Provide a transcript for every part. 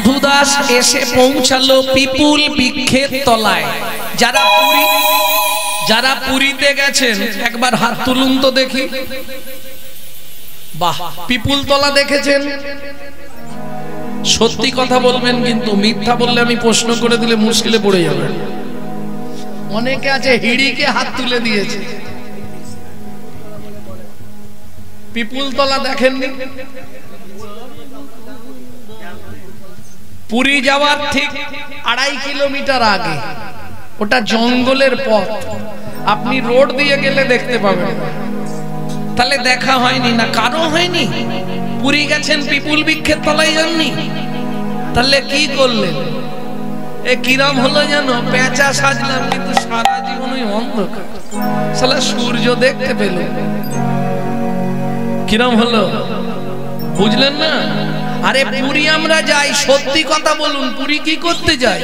মাধু দাস এসে পৌঁছালো পিপুল বৃক্ষের তলায়। যারা পুরীতে গেছেন একবার হাত তুলুন তো দেখি। বাহ, পিপুল তলা দেখেছেন? সত্যি কথা বলবেন, কিন্তু মিথ্যা বললে আমি প্রশ্ন করে দিলে মুশকিলে পড়ে যাবেন। অনেকে আছে হিড়িকে হাত তুলে দিয়েছে। পিপুল তলা দেখেননি? পুরী যাওয়ার ঠিক 2.5 কিলোমিটার আগে, ওটা জঙ্গলের পথ, আপনি রোড দিয়ে গেলে দেখতে পাবেন। তাহলে দেখা হয়নি না? কারো হয়নি? পুরী গেছেন, পিপুল বৃক্ষের তলায় যাননি? তাহলে কি করলেন? এ কিরম হলো জানো? পেঁচা সাজলাম কিন্তু সারা জীবনই অন্ধকার, শালা সূর্য দেখতে পেল। কিরম হলো বুঝলেন না? আরে পুরী আমরা যাই, সত্যি কথা বলুন, পুরী কি করতে যাই?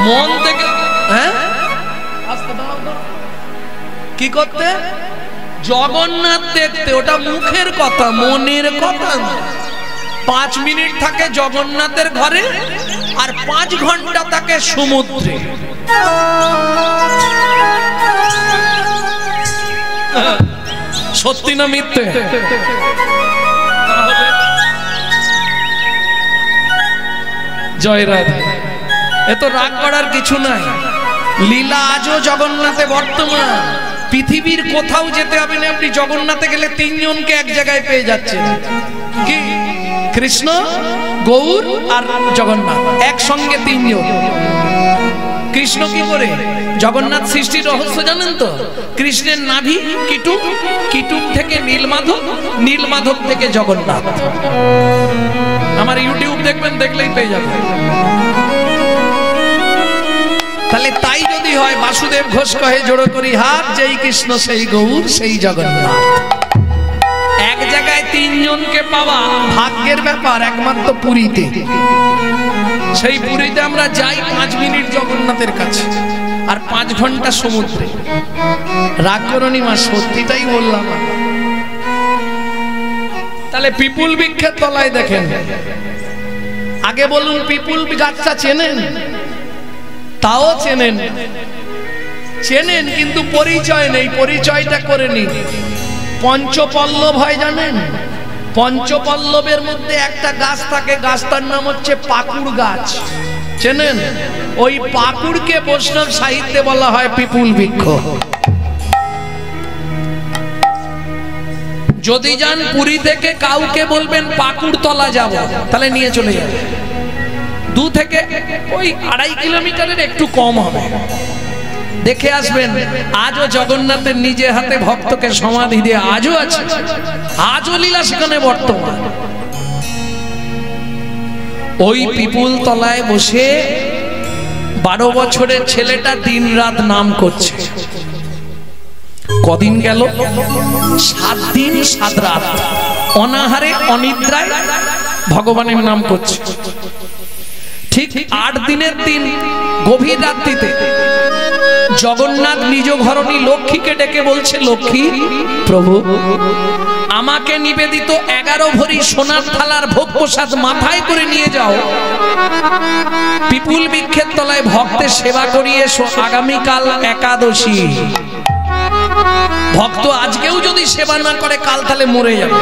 মন থেকে, হ্যাঁ কি করতে? জগন্নাথ দেখতে। ওটা মুখের কথা, মনের কথা না। 5 মিনিট থাকে জগন্নাথের ঘরে, আর 5 ঘন্টা থাকে সমুদ্রে। সত্যি না মিথ্যে? জয় রাধে। এত রাগ করার কিছু নাই। লীলা আজও জগন্নাথে বর্তমান। পৃথিবীর কোথাও যেতে হবে না, আপনি জগন্নাথে গেলে 3 জনকে এক জায়গায় পেয়ে যাচ্ছেন। কি? কৃষ্ণ, গৌর আর জগন্নাথ একসঙ্গে 3 জন। কৃষ্ণ কি করে? জগন্নাথ সৃষ্টির রহস্য জানেন তো? কৃষ্ণের নাভি কিটুম, কিটুম থেকে নীলমাধব, নীলমাধব থেকে জগন্নাথ। আমার ইউটিউব দেখবেন, দেখলেই পেয়ে যাবেন। তাহলে তাই যদি হয়, বাসুদেব ঘোষ কহে জোড়ো করি হাত, যেই কৃষ্ণ সেই গৌর সেই জগন্নাথ। এক জায়গায় 3 জনকে পাওয়া ভাগ্যের ব্যাপার, একমাত্র পুরীতে। সেই পুরীতে আমরা যাই 5 মিনিট জগন্নাথের কাছে, আর 5 ঘন্টা সমুদ্রে। রাগ করনি মা, সত্যিটাই বললাম। তাহলে পিপুল বৃক্ষের তলায় দেখেন। আগে বলুন, পিপুল গাছটা চেনেন? তাও চেনেন, চেনেন কিন্তু পরিচয় নেই। পরিচয়টা করে নিন। পঞ্চপল্লব হয় জানেন? পঞ্চপল্লবের মধ্যে একটা গাছ থাকে, গাছটার নাম হচ্ছে পাকুড় গাছ। চেনেন? ওই পাকুড়কে বৈষ্ণব সাহিত্যে বলা হয় পিপুল বৃক্ষ। যদি যান পুরী থেকে, কাউকে বলবেন পাকুড় তলা যাব, তাহলে নিয়ে চলে যাবে। 2 থেকে ওই 2.5 কিলোমিটারের একটু কম হবে। দেখে আসবেন। আজও জগন্নাথের নিজে হাতে ভক্তকে সমাধি দিয়ে আজও আছে, আজও লীলা সেখানে বর্তমান। ওই পিপুল তলায় বসে 12 বছরের ছেলেটা দিনরাত নাম করছে। কদিন গেল? 7 দিন 7 রাত অনাহারে অনিদ্রায় ভগবানের নাম করছে। ঠিক 8 দিনের দিন গভীর রাত্রিতে জগন্নাথ নিজ ঘরণী লক্ষ্মীকে ডেকে বলছে, লক্ষ্মী প্রভু, আমাকে নিবেদিত 11 ভরি সোনার থালার ভোগ প্রসাদ মাথায় করে নিয়ে যাও, পিপুল বৃক্ষের তলায় ভক্তের সেবা করিয়ে এসো। আগামীকাল একাদশী। ভক্ত আজকেও যদি সেবা না করে, কাল তাহলে মরে যাবে।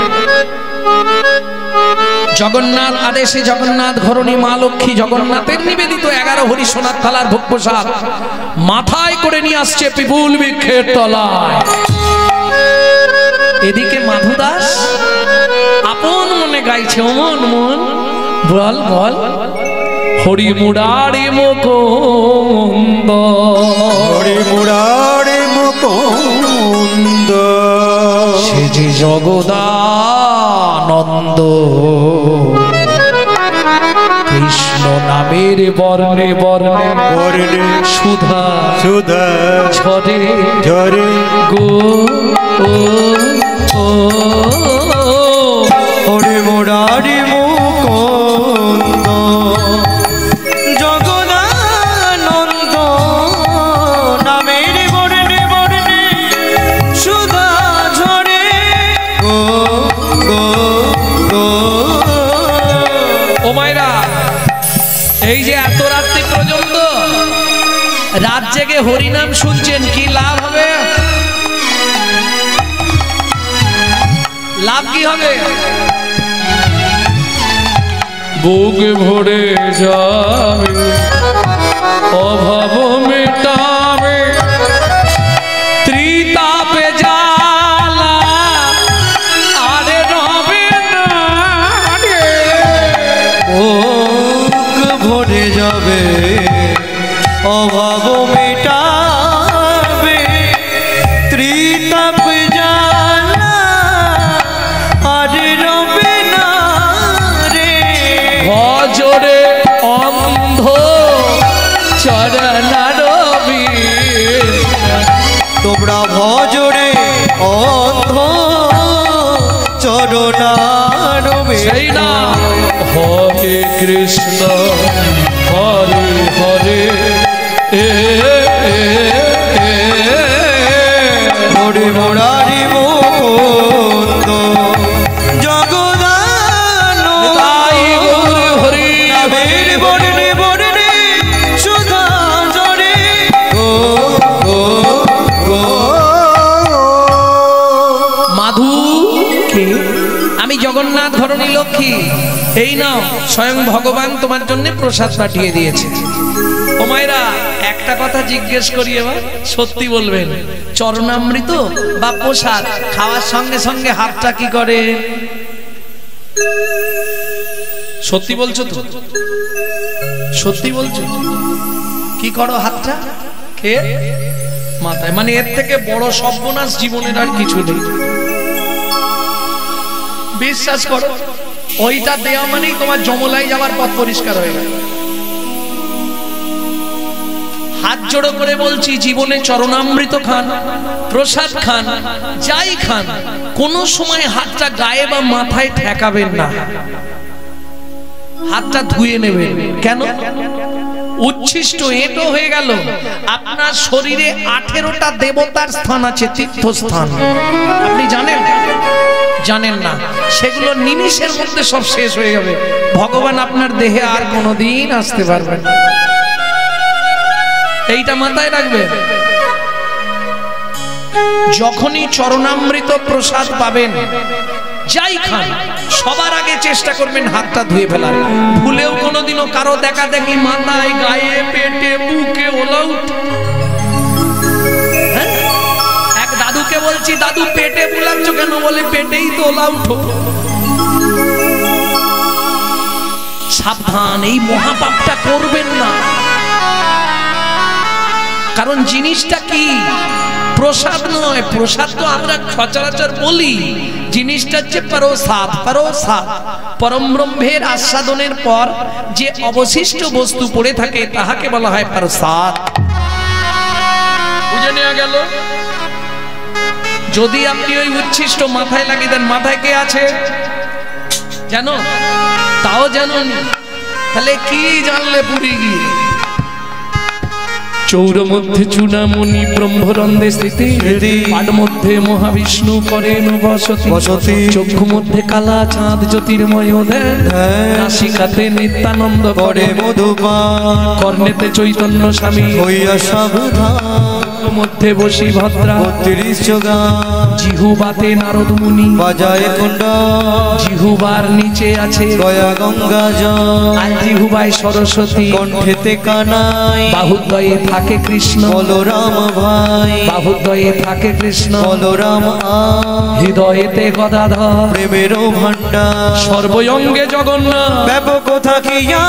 জগন্নাথ আদেশে জগন্নাথ ঘরণী মা লক্ষ্মী জগন্নাথের নিবেদিত 11 ভরি সোনার থালার ভোগ প্রসাদ মাথায় করে নিয়ে আসছে পিপুল বৃক্ষের তলায়। এদিকে মাধু দাস আপন মনে গাইছে, অমন মন বল বল, হরি মুরারি মুকুন্দ, হরি মুরারি মুকুন্দ, সে যে জগদানন্দ, কৃষ্ণ নামের বর্ণে বর্ণে বর্ণে সুধা সুধা ঝরে ঝরে গো হরি মুরারি মুকুন্দ, জগদানন্দ নামের বর্ণে বর্ণে সুধা ঝরে গো গো গো। ও মায়ের মায়েরা, এই যে এত রাত্রি পর্যন্ত রাত জেগে হরিনাম শুনছেন, কি লাভ হবে? লাভ কি হবে? বুক ভরে যাবে, অভাব মেটাবে, ত্রিতাপে জ্বালা আরে রবে না রে। বুক ভরে যাবে, অভাব মেটাবে, ত্রিতাপ জ্বালা আর রবে না রে। ভজরে অন্ধ চরণারবি, তোমরা ভজরে অন্ধ চরণারবে। সেই না হরে কৃষ্ণ হরে হরে হরে মুরারি মুকুন্দ জগদানো, তাই গৌর হরি নামের বর্ণে বর্ণে সুধা ঝরে। গো গো গো মাধু কে? আমি জগন্নাথ ধরণী লক্ষ্মী। এই নাও, স্বয়ং ভগবান তোমার জন্য প্রসাদ পাঠিয়ে দিয়েছে। ও মায়েরা, একটা কথা জিজ্ঞেস করি এবার, সত্যি বলবেন, চরণামৃত বা প্রসাদ খাওয়ার সঙ্গে সঙ্গে হাতটা কি করে? সত্যি বলছো তো? সত্যি বলছো? কি করো হাতটা? কে? মাথায়। মানে এর থেকে বড় সর্বনাশ জীবনের আর কিছু নেই। বিশ্বাস করো, ওইটা দেওয়া মানেই তোমার যমলাই যাওয়ার পথ পরিষ্কার হয়ে গেল। হাত জোড়ো করে বলছি, জীবনে চরণামৃত খান, প্রসাদ খান, যাই খান, কোন সময় হাতটা গায়ে বা মাথায় ঠেকাবেন না, হাতটা ধুয়ে নেবেন। কেন? উচ্ছিষ্ট এটো হয়ে গেল। আপনার শরীরে 18টা দেবতার স্থান আছে, তীর্থস্থান। আপনি জানেন? জানেন না। সেগুলো নিমিষের মধ্যে সব শেষ হয়ে যাবে। ভগবান আপনার দেহে আর কোনোদিন আসতে পারবেন না। এইটা মাথায় রাখবেন। যখনই চরণামৃত প্রসাদ পাবেন, যাই খান, সবার আগে চেষ্টা করবেন হাতটা ধুয়ে ফেলার। ভুলেও কোনোদিনও কারো দেখা দেখি মাথায়, গায়ে, পেটে, বুকে ওলাউট। এক দাদুকে বলছি, দাদু পেটে বুলাচ্ছ কেন? বলে পেটেই তো ওলাউট। সাবধান, এই মহাপাপটা করবেন না। কারণ জিনিসটা কি? প্রসাদ নয়। প্রসাদ তো আমরা সচরাচর বলি, জিনিসটা হচ্ছে প্রসাদ। প্রসাদ পরম ব্রহ্মের আস্বাদনের পর যে অবশিষ্ট বস্তু পড়ে থাকে তাহাকে বলা হয় প্রসাদ। বুঝে নেওয়া গেল? যদি আপনি ওই উচ্ছিষ্ট মাথায় লাগিয়ে দেন, মাথায় কে আছে জানো? তাও জানোনি, তাহলে কি জানলে পুরী গিয়ে? চৌর মধ্যে চূড়ামণি ব্রহ্মরন্ধে স্থিতি, পাড মধ্যে মহাবিষ্ণু করেন বসতি, চক্ষু মধ্যে কালা চাঁদ জ্যোতির্ময় দেন, নাসিকাতে নিত্যানন্দ করে মধুপান, কর্ণেতে চৈতন্য স্বামী হইয়া সাবধান, মধ্যে বসি ভদ্রা 32 যোগা, জিহুবাতে নারদ মুনি বাজায় কুণ্ডা, জিহুবার নিচে আছে গয়া গঙ্গা জল, আর জিহুবায় সরস্বতী, কণ্ঠেতে কানাই, বাহুদ্বয়ে থাকে কৃষ্ণ, বলরাম ভাই, বাহুদ্বয়ে থাকে কৃষ্ণ, বলরাম হৃদয়েতে গদাধর, প্রেমেরও ভান্ডার, সর্বঙ্গে জগন্নাথ, ব্যাপক থাকিয়া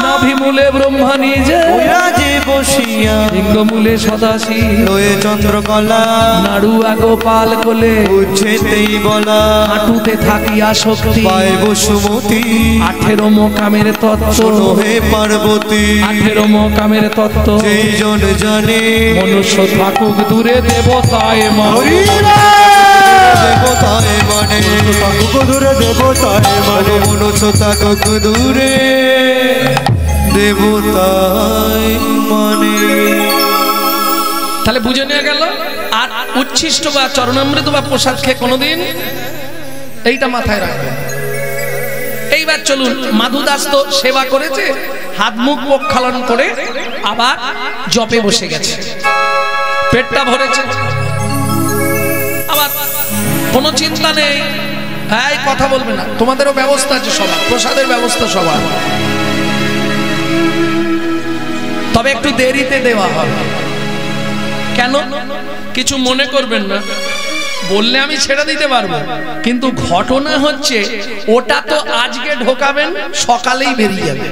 নাভিমূলে ব্রহ্মা নিজে, রাজে বসিয়া লিঙ্গমূলে সদাশিব, লয়ে চন্দ্রকলা, নাড়ুয়া গোপাল কোলে, উচ্ছেতেই বলা, হাঁটুতে থাকিয়া শক্তি, পায় বসুমতী, 18 মোকামের তত্ত্ব, শোনো হে পার্বতী, 18 মোকামের তত্ত্ব, যেই জন জানে মনুষ্য থাকুক দূরে দেবতায় মানে, দেবতায় মানে, দূরে দেবতায় মানে, মনুষ্য থাকুক দূরে দেবতায় মানে। তাহলে বুঝে নেওয়া গেল। আর উচ্ছিষ্ট বা চরণামৃত বা প্রসাদ খেয়ে কোনোদিন এইটা মাথায় রাখবেন। এই এইবার চলুন, মাধু দাস তো সেবা করেছে, হাত মুখ প্রক্ষালন করে আবার জপে বসে গেছে, পেটটা ভরেছে, আবার কোনো চিন্তা নেই। হ্যাঁ, কথা বলবে না, তোমাদেরও ব্যবস্থা আছে, সবার প্রসাদের ব্যবস্থা সবার, তবে একটু দেরিতে দেওয়া হবে। কেন? কিছু মনে করবেন না, বললে আমি ছেড়ে দিতে পারবো, কিন্তু ঘটনা হচ্ছে ওটা তো আজকে ঢোকাবেন, সকালেই বেরিয়ে যাবে।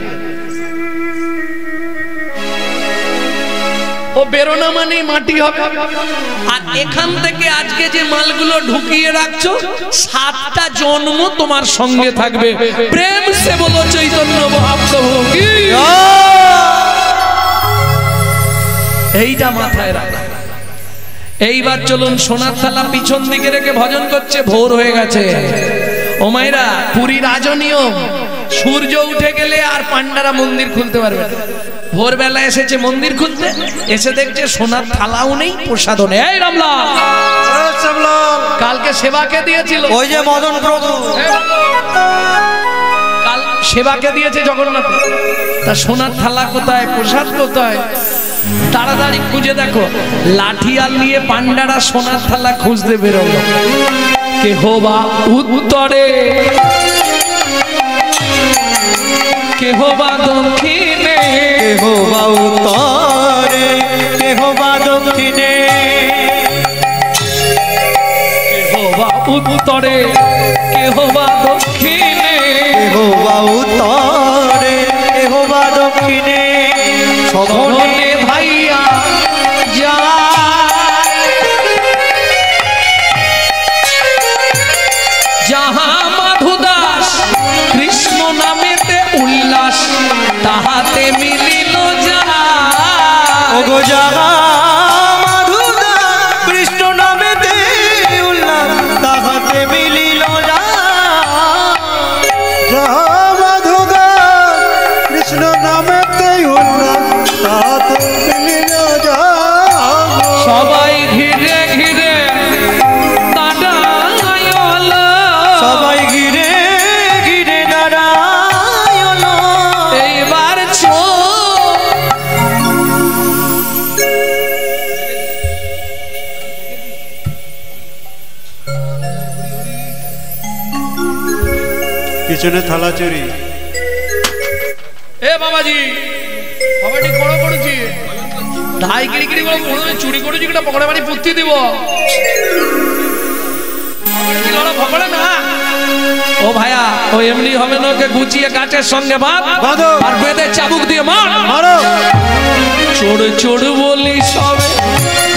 ও বেরোনা মানেই মাটি হবে। আর এখান থেকে আজকে যে মালগুলো ঢুকিয়ে রাখছো, 7টা জন্ম তোমার সঙ্গে থাকবে। প্রেম সে বলো চৈতন্য মহাপ্রভু কি। এইটা মাথায় রাখা। এইবার চলুন, সোনার থালা পিছন দিকে রেখে ভজন করছে, ভোর হয়ে গেছে। ও মাইরা, পুরী রাজনিয়ম, সূর্য উঠে গেলে আর পান্ডারা মন্দির খুলতে পারবে না। ভোরবেলা এসেছে মন্দির খুলতে, এসে দেখছে সোনার থালাও নেই, প্রসাদও নেই। এই রামলাল, কালকে সেবাকে দিয়েছিল, ওই যে মদন প্রভু, কাল সেবাকে দিয়েছে জগন্নাথ, তা সোনার থালা কোথায়, প্রসাদ কোথায়? তাড়াতাড়ি খুঁজে দেখো, লাঠিয়াল নিয়ে পান্ডারা সোনার থালা খুঁজতে বেরোলো। কেহ বা উত্তরে, কেহ বা দক্ষিণে, কেহ বা উত্তরে, কেহ বা দক্ষিণে, কেহ বা উত্তরে, কেহ বা দক্ষিণে, কেহ বা উত্তরে, কেহ বা দক্ষিণে, সকলে ভাইয়া যায়, যাহা মাধু দাস কৃষ্ণ নামেতে উল্লাস, তাহাতে মিলিল যায়। ওগো যাহা মাধু দাস কৃষ্ণ নামেতে উল্লাস, তাহাতে মিলিল যায়। যাহা মাধু দাস কৃষ্ণ নামেতে উল্লাস, তাহাতে মিলিল যায়। সবাই ঘিরে ঘিরে দাঁড়াইল, সবাই ঘিরে ঘিরে দাঁড়াইল। এইবার পিছনে থালা চুরি। এ বাবাজি, বাবাটি বড় করেছি, ধাই গিরি গিরি করে মনে হয় চুরি করেছি, কিনা পকড়ে বাড়ি পুঁতি দিব। ভগড়ে না, ও ভাইয়া, ও এমনি হবে না, ওকে গুছিয়ে গাছের সঙ্গে বাঁধো, আর বেঁধে চাবুক দিয়ে মারো। চোর চোর বলি সবে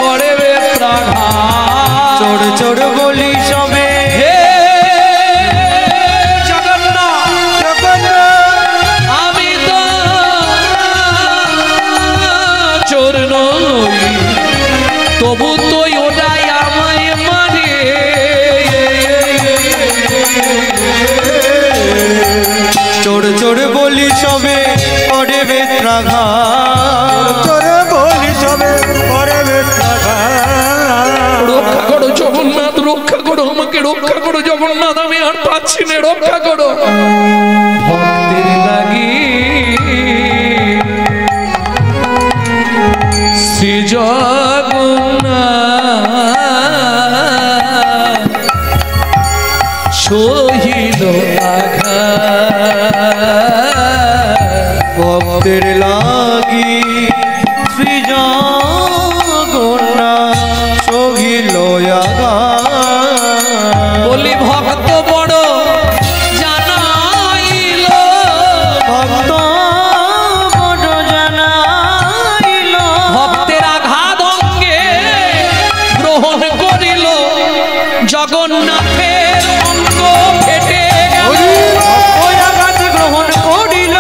করে বেত্রাঘাত, চোর চোর বলি সবে, হে জগন্নাথ, আমি তো চোর নই, তবু তো ওটাই আমায় মারে। চোর চোর বলি সবে করে বেত্রাঘাত, চোর বলি সবে করে বেত্রাঘাত। রক্ষা করো জগন্নাথ, রক্ষা করো আমাকে, রক্ষা করো জগন্নাথ, আমি আর পাচ্ছি না, রক্ষা করো। ভক্তের লাগি শ্রী জগন্নাথ সহিল আঘাত, ভক্তের লাগি শ্রী জগন্নাথ সহিল আঘাত। বলি ভক্ত বড় জানাইল, ভক্ত বড় জানাইল, ভক্তের আঘাত অঙ্গে গ্রহণ করিল, জগন্নাথের অঙ্গ ফেটে গেল, ওই আঘাত গ্রহণ করিল,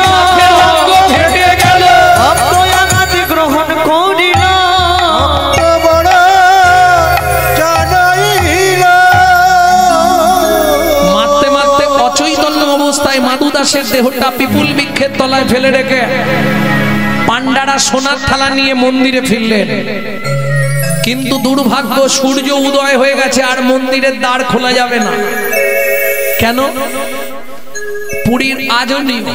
অঙ্গ ফেটে গেল। ওই আঘাত গ্রহণ করিল, বড় জানাইল। মারতে মারতে অচৈতন্য অবস্থায় মাধু দাসের দেহটা পিপুল বৃক্ষের তলায় ফেলে রেখে পান্ডারা সোনার থালা নিয়ে মন্দিরে ফিরলেন। কিন্তু দুর্ভাগ্য, সূর্য উদয় হয়ে গেছে, আর মন্দিরের দ্বার খোলা যাবে না। কেন? পুরীর আজও নিয়ম,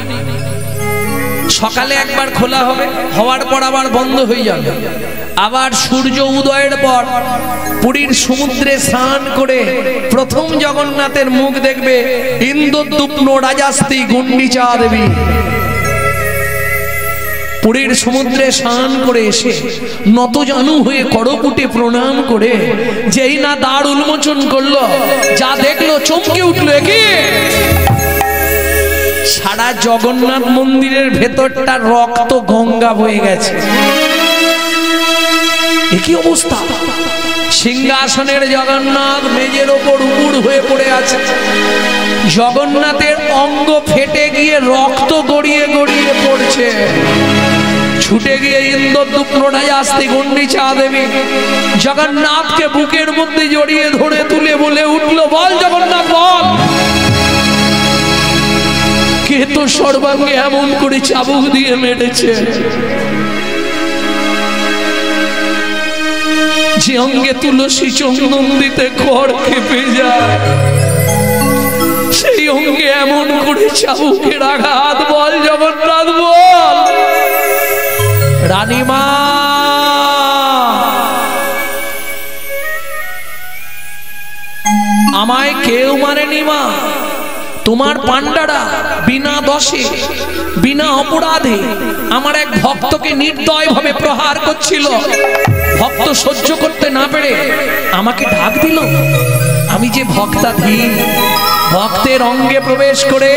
সকালে একবার খোলা হবে, হওয়ার পর আবার বন্ধ হয়ে যাবে। আবার সূর্য উদয়ের পর পুরীর সমুদ্রে স্নান করে প্রথম জগন্নাথের মুখ দেখবে ইন্দ্রদ্যুম্ন রাজাস্তি গুন্ডিচা দেবী। পুরীর সমুদ্রে স্নান করে এসে নতজানু হয়ে করপুটে প্রণাম করে যেই না দ্বার উন্মোচন করলো, যা দেখলো চমকে উঠলো, কি সারা জগন্নাথ মন্দিরের ভেতরটা রক্ত গঙ্গা বয়ে গেছে। একই অবস্থা, সিংহাসনের জগন্নাথ মেজের ওপর উপুড় হয়ে পড়ে আছে, জগন্নাথের অঙ্গ ফেটে গিয়ে রক্ত গড়িয়ে গড়িয়ে পড়ছে। ছুটে গিয়ে ইন্দ্রদ্যুম্ন রাজাস্তি গুন্ডিচা দেবী জগন্নাথকে বুকের মধ্যে জড়িয়ে ধরে তুলে বলে উঠল, বল জগন্নাথ বল, কে তো সর্বাঙ্গে এমন করে চাবুক দিয়ে মেরেছে, যে অঙ্গে তুলসী চন্দন দিতে খড় খেপে যায়, সেই অঙ্গে এমন করে চাবুকের আঘাত, বল জগন্নাথ বল। রানীমা আমায় কেউ মারেনি মা, তোমার পান্ডারা বিনা দোষে বিনা অপরাধে আমার এক ভক্তকে নির্দয়ভাবে প্রহার করছিল। ভক্ত সহ্য করতে না পেরে আমাকে ডাক দিল। আমি যে ভক্তাধীন, ভক্তের অঙ্গে প্রবেশ করে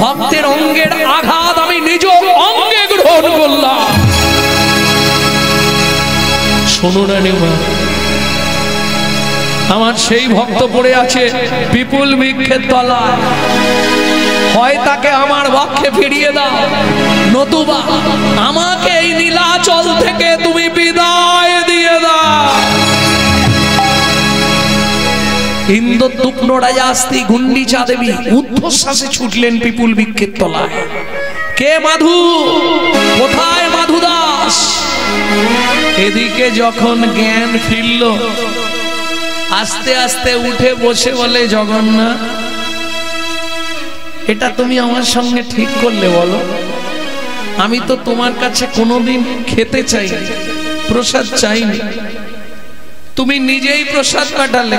ভক্তের অঙ্গের আঘাত আমি নিজ অঙ্গে গ্রহণ করলাম। শোনো রানীমা, আমার সেই ভক্ত পড়ে আছে বিপুল বৃক্ষের তলায়, হয় তাকে আমার বক্ষে ফিরিয়ে দাও, নতুবা আমাকে এই নীলাচল থেকে তুমি বিদায় দিয়ে দাও। ইন্দ্রদ্যুম্ন রাজাস্তি গুন্ডিচা দেবী ঊর্ধ্বশ্বাসে ছুটলেন বিপুল বৃক্ষের তলায়। কে মাধু, কোথায় মাধু দাস? এদিকে যখন জ্ঞান ফিরল, আস্তে আস্তে উঠে বসে বলে, জগন্নাথ এটা তুমি আমার সঙ্গে ঠিক করলে বলো? আমি তো তোমার কাছে কোনোদিন খেতে চাইনি, প্রসাদ চাইনি, তুমি নিজেই প্রসাদ পাঠালে,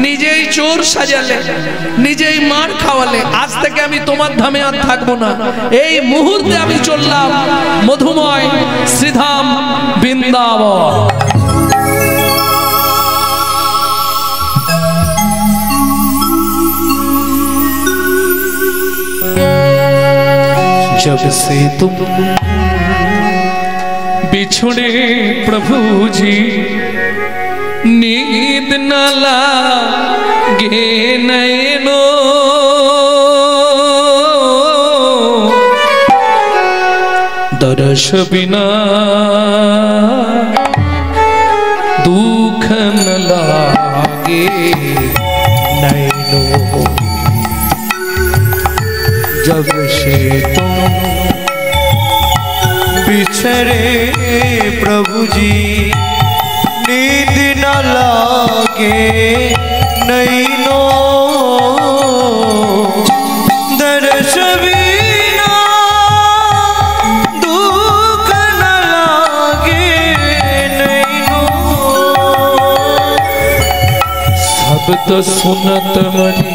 নিজেই চোর সাজালে, নিজেই মার খাওয়ালে। আজ থেকে আমি তোমার ধামে আর থাকবো না, এই মুহূর্তে আমি চললাম মধুময় শ্রীধাম বৃন্দাবন। जब से तुम बिछड़े प्रभु जी, नींद न लागे नैनो, दर्श बिना दुख न लागे नैनो। जब से तुम बिछड़े प्रभु जी, नींद न लागे नैनो, दर्श बिना दुख न लागे नैनो। शब्द सुनत मरी।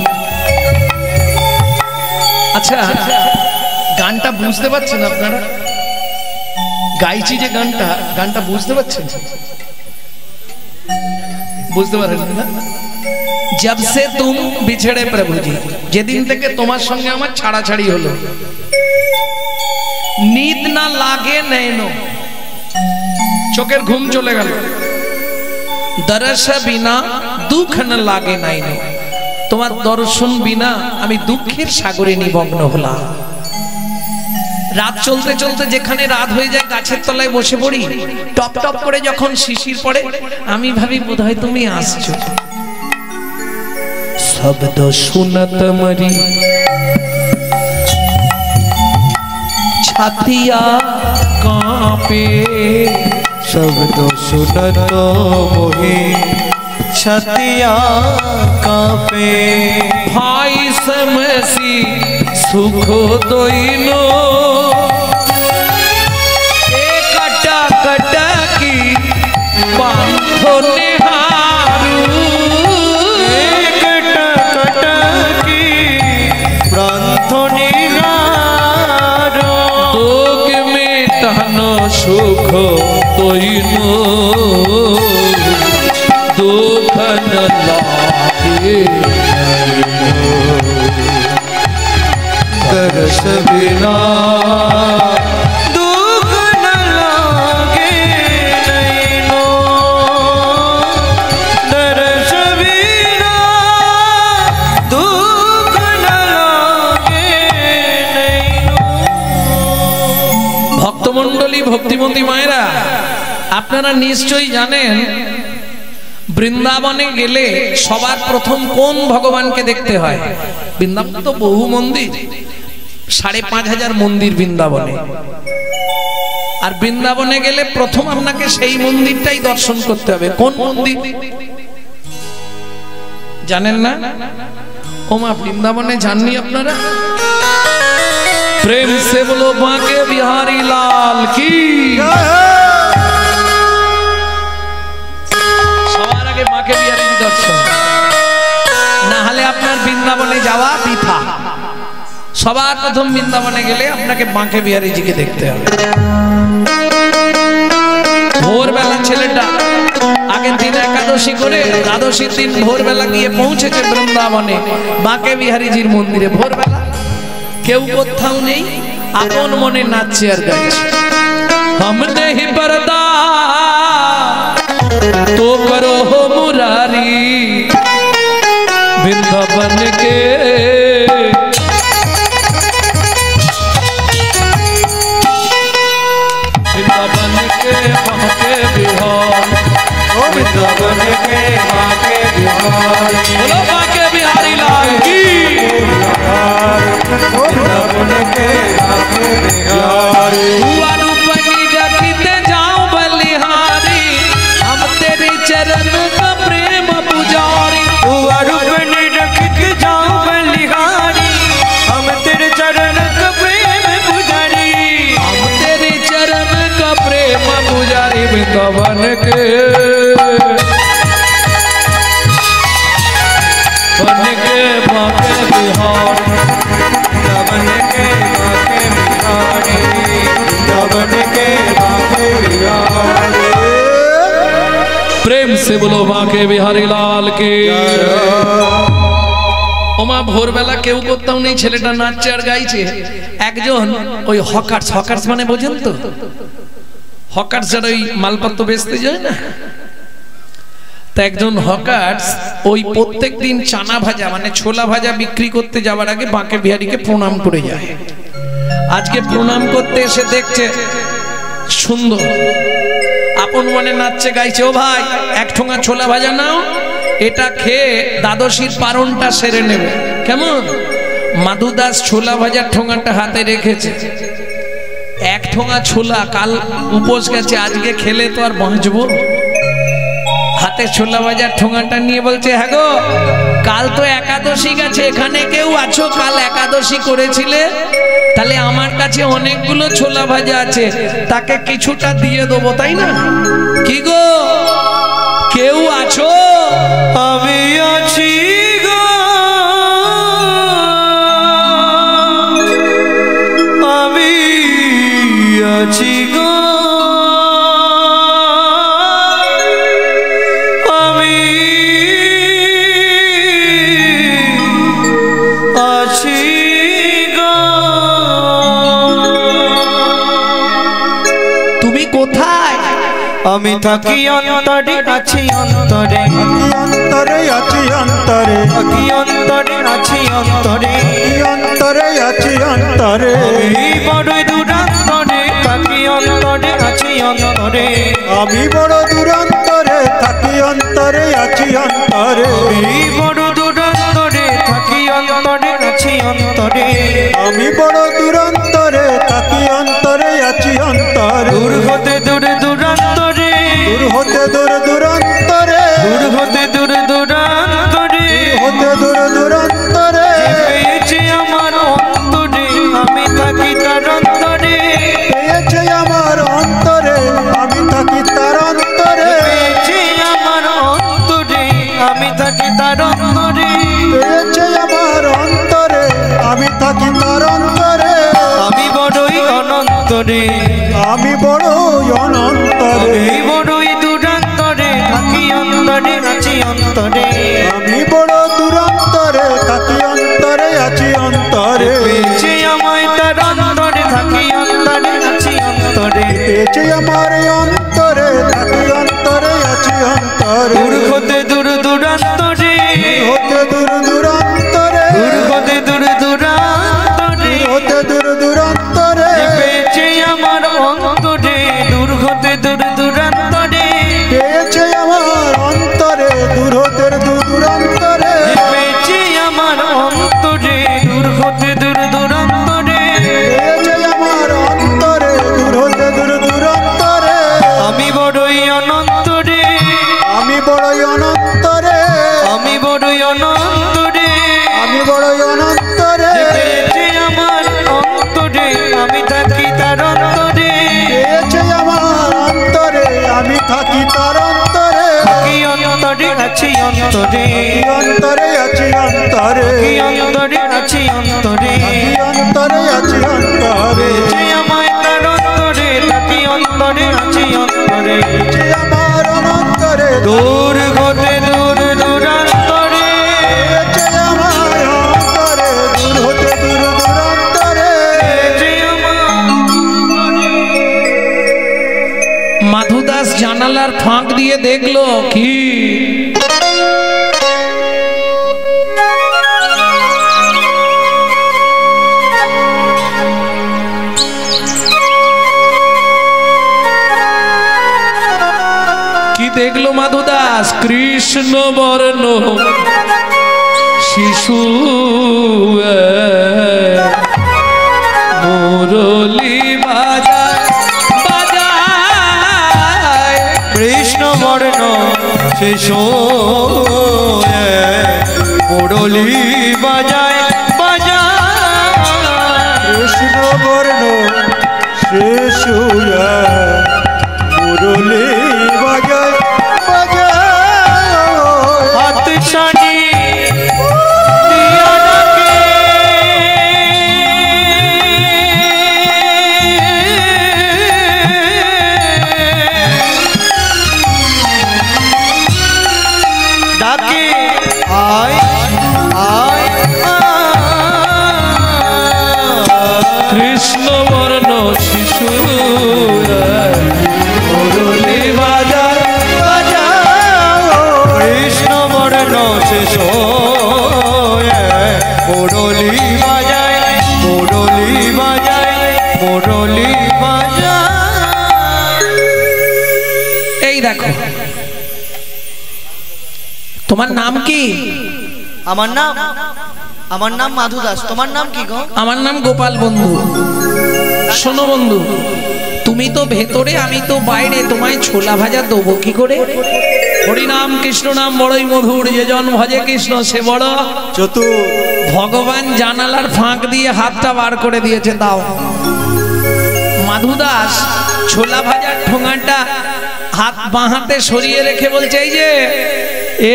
আচ্ছা, গানটা বুঝতে পারছেন আপনারা? গাইছি যে গানটা বুঝতে পারছেন? বুঝতে পারেন না? जब से तुम बिछड़े प्रभु जी, যেদিন থেকে তোমার সঙ্গে আমার ছাড়াছাড়ি হলো, নীদ না লাগে নয়নো, চোখের ঘুম চলে গেল, দর্শ বিনা দুঃখ না লাগে নয়নো, তোমার দর্শন বিনা আমি দুঃখের সাগরে নিমগ্ন হলাম। রাত চলতে চলতে যেখানে রাত হয়ে যায় গাছের তলায় বসে পড়ি, টপ টপ করে যখন শিশির পড়ে আমি ভাবি বোধহয় তুমি আসছো। শব্দ শুনত মরি ছাতিয়া কাঁপে, शब्द सुनत मोहि छतिया कांपे। भाई समसी সুখ দইন এ কাটা কাটা কি বাঁধনে হারু কাটা কাটা কি বাঁধনে হারু তোগ মেটান সুখ দইন দুঃখ ন লাগে दर्श बिना दुख न लागे नैनो दर्श बिना दुख न लागे नैनो। ভক্তমণ্ডলী ভক্তিমতী মায়েরা আপনারা নিশ্চয়ই জানেন বৃন্দাবনে গেলে সবার প্রথম কোন ভগবানকে দেখতে হয়? বৃন্দাবন তো বহু মন্দির, ৫,৫০০ মন্দির বৃন্দাবনে। আর বৃন্দাবনে গেলে প্রথম আপনাকে সেই মন্দিরটাই দর্শন করতে হবে। কোন মন্দির জানেন না? ওমা, বৃন্দাবনে যাননি আপনারা? প্রেম সে বলো বাঁকে বিহারী লাল কি। সবার আগে বাঁকে বিহারী দর্শন, না হলে আপনার বৃন্দাবনে যাওয়া বৃথা। সবার প্রথম বৃন্দাবনে গেলে আপনাকে বাঁকে বিহারীজিকে দেখতে হবে। ভোরবেলা ছেলেটা আগে দিন একাদশী করে দ্বাদশীর দিন ভোরবেলা গিয়ে পৌঁছেছে বৃন্দাবনে বাঁকে বিহারীজির মন্দিরে। ভোরবেলা কেউ কোথাও নেই, আপন মনে নাচছে আর গাইছে। हम नहीं पर्दा तो करो हो मुरारी वृंदावन के वृंदावन के बांके बिहार वृंदावन के बांके बिहार बोलो बांके बिहारी लाल की। वृंदावन के बांके बिहार चरण का प्रेम पुजारी रख के जाओ बलिहारी हम तेरे चरण का प्रेम पुजारी हम तेरे चरण का प्रेम पुजारी वृंदावन के बन के बांके बिहार वृंदावन के बांके बिहारी वृंदावन के बांके बिहारी। प्रेम से बोलो बांके बिहारी लाल के। ওমা, ভোরবেলা কেউ কোথাও নেই, ছেলেটা নাচছে আর গাইছে। একজন ওই হকার্স, হকার্স মানে বোঝেন তো? হকার্স যারা ওই মালপত্র বেচতে যায় না, তা একজন হকার্স ওই প্রত্যেক দিন চানা ভাজা মানে ছোলা ভাজা বিক্রি করতে যাওয়ার আগে বাঁকে বিহারীকে প্রণাম করে যায়। আজকে প্রণাম করতে এসে দেখছে সুন্দর, আপন মনে নাচছে গাইছে। ও ভাই, এক ঠোঙা ছোলা ভাজা নাও, এটা খেয়ে দ্বাদশীর পারণটা সেরে নেবে। কেমন? মাধুদাস ছোলা ভাজার ঠোঙাটা হাতে রেখেছে। এক ঠোঙা ছোলা, কাল উপোস গেছে, আজকে খেলে তো আর বাঁচবো। হাতে ছোলা ভাজার ঠোঙাটা নিয়ে বলছে, হ্যাঁ গো, কাল তো একাদশী গেছে, এখানে কেউ আছো কাল একাদশী করেছিলে? তাহলে আমার কাছে অনেকগুলো ছোলা ভাজা আছে, তাকে কিছুটা দিয়ে দেবো, তাই না? কি গো, কেউ আছো? আমি আছি গো, আমি আছি গো, আমি আছি গো। তুমি কোথায়? আমি থাকি অন্তরে, আছি অন্তরে, অন্তরে আছি অন্তরে, থাকি অন্তরে, আছি অন্তরে, অন্তরে আছি অন্তরে, আমি বড় দূরান্তরে, থাকি অন্তরে, আছি অন্তরে, আমি বড় দূরান্তরে, থাকি অন্তরে আছি অন্তরে, আমি বড় দূরান্তরে, থাকি অন্তরে, আছি অন্তরে, আমি বড় দূরান্তরে, থাকি অন্তরে আছি অন্তরে, দূর হতে দূরে দূরান্তরে, দূর হতে দূর দূরান্তরে, দূর হতে দূরে দূরান্তরে, হতে দূর দূরান্তরে, পেয়েছে আমার অন্তরে। অন্তরে আমি বড়ই অনন্তরে আমি বড়ই দূরান্তরে থাকি অন্তরে আছি অন্তরে আমি বড় দূরান্তরে থাকি অন্তরে আছি অন্তরে পেয়েছে আমায় তার অন্তরে থাকি অন্তরে আছি অন্তরে পেয়েছে আমার অন্তরে থাকি অন্তরে আছি অন্তরে দূর হতে দূর দূরান্তরে হতে দূর দূরান্তরে দূর হতে দূর দূরান্তরে হতে দূর দূরান্তরে পেয়েছে আমার অন্তরে দূর হতে দূর দূরান্তরে পেয়েছে আমার অন্তরে দূর হতে দূর দূরান্তরে পেয়েছে আমার অন্তরে দূর হতে দূর দূরান্তরে পেয়েছে আমার অন্তরে দূর হতে দূর দূরান্তরে আমি বড়ই অনন্তরে আমি বড়ই অনন্তরে আমি বড়ই অনন্তরে আমি বড়ই অনন্তরে পেয়েছে আমার অন্তরে আমি থাকি তার অন্তরে পেয়েছে আমার অন্তরে আমি থাকি তার অন্তরে কি অন্তরে আছি অন্তরে অন্তরে আছি অন্তরে কি অন্তরে আছি অন্তরে অন্তরে আছি অন্তরে যে আমায় তার অন্তরে থাকি অন্তরে আছি অন্তরে যে আমার অন্তরে দূর হতে দূর দূরান্তরে যে আমার অন্তরে দূর হতে দূর দূরান্তরে যে আমার মাধুদাস জানালার ফাঁক দিয়ে দেখলো কি কি দেখলো মাধুদাস? কৃষ্ণ বর্ণ শিশু মুরলী বাজায় বাজায় কৃষ্ণ বর্ণ শিশু মুরলী বাজায় বাজায় কৃষ্ণ বর্ণ শিশু মুরলী বাজায় বাজায় হাত ছাড়ি দিয়া ডাকে ডাকে আয় আয় কৃষ্ণ বর্ণ শিশু মুরলী বাজায় কৃষ্ণ বর্ণ শিশু মুরলী বাজায় মুরলী বাজায় মুরলী বাজায় এই দেখো, তোমার নাম কি? আমার নাম মাধু দাস। তোমার নাম কি গো? আমার নাম গোপাল বন্ধু। শোনো বন্ধু, তুমি তো ভেতরে আমি তো বাইরে, তোমায় ছোলা ভাজা দেবো কি করে? হরিনাম কৃষ্ণ নাম বড়ই মধুর, যে জন ভজে কৃষ্ণ সে বড় চতুর। ভগবান জানালার ফাঁক দিয়ে হাতটা বার করে দিয়েছে, দাও। মাধুদাস ছোলা ভাজার ঠোঙাটা হাত বাঁ হাতে সরিয়ে রেখে বলছে, এই যে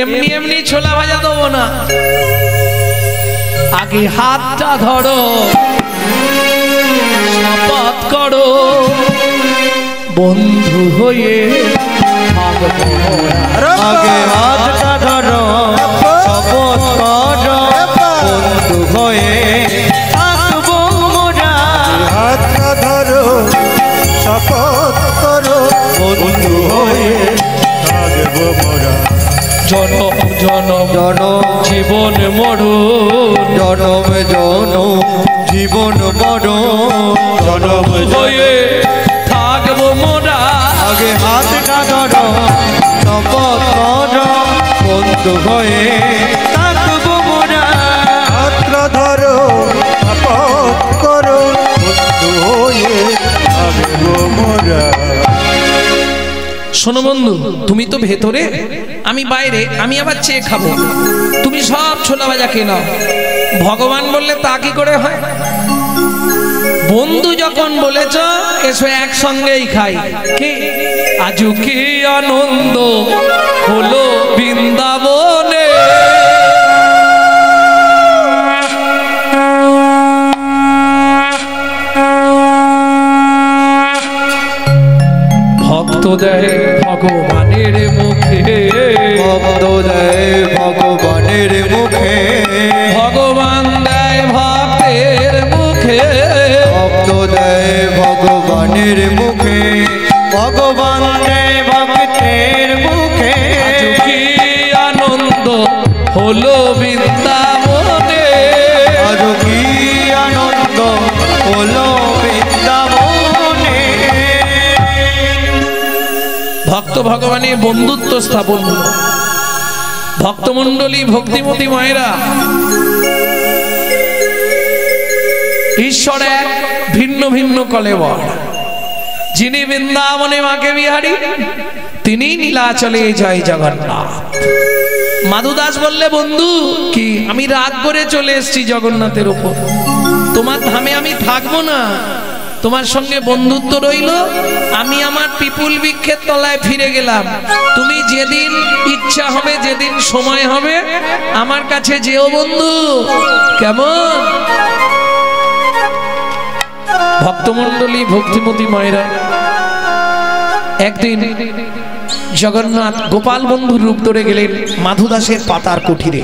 এমনি এমনি ছোলা ভাজা দেবো না, আগে হাতটা ধরো, শপথ করো, বন্ধু হয়ে আগে হাতটা ধরো, শপথ করো, বন্ধু হয়ে থাকবো মোরা। হাতটা ধরো, শপথ করো, বন্ধু হয়ে থাকবো মোরা। জনম জনম জনম জীবন মরণ, জনম জনম জীবন মরণ, জনম হয়ে থাকবো মোরা। আগে হাতটা ধরো, শপথ করো, বন্ধু হয়ে থাকবো মোরা। হাতটা ধরো, শপথ করো, বন্ধু হয়ে থাকবো মোরা। শোনো বন্ধু, তুমি তো ভেতরে আমি বাইরে, আমি আবার চেয়ে খাবো, তুমি সব ছোলা ভাজা খেয়ে নাও। ভগবান বললে তা কি করে হয়? বন্ধু যখন বলেছ এসো একসঙ্গেই খাই, কি আজু কি আনন্দ হলো বৃন্দাবনে। দেয় ভগবানের মুখে, ভক্ত দেয় ভগবানের মুখে, ভগবান দেয় ভক্তের মুখে, ভক্ত দেয় ভগবানের মুখে, ভগবান দেয় ভক্তের মুখে। আজ কি আনন্দ হলো বৃন্দাবনে, আজ কি আনন্দ হলো বৃন্দাবনে। ভক্ত ভগবানের বন্ধুত্ব স্থাপন হলো। ভক্তমণ্ডলী ভক্তিমতী মায়েরা, ঈশ্বর এক, ভিন্ন ভিন্ন কলেবর। যিনি বৃন্দাবনে মাকে বিহারী, তিনি নীলাচলে জয় জগন্নাথ। মাধুদাস বললে, বন্ধু কি আমি রাগ করে চলে এসেছি জগন্নাথের উপর, তোমার ধামে আমি থাকবো না, তোমার সঙ্গে বন্ধুত্ব রইল, আমি আমার পিপুল বৃক্ষের তলায় ফিরে গেলাম। তুমি যেদিন ইচ্ছা হবে, যেদিন সময় হবে, আমার কাছে যেও বন্ধু, কেমন? ভক্তমণ্ডলী ভক্তিমতী মায়েরা, একদিন জগন্নাথ গোপাল বন্ধুর রূপ ধরে গেলেন মাধুদাসের পাতার কুঠিরে।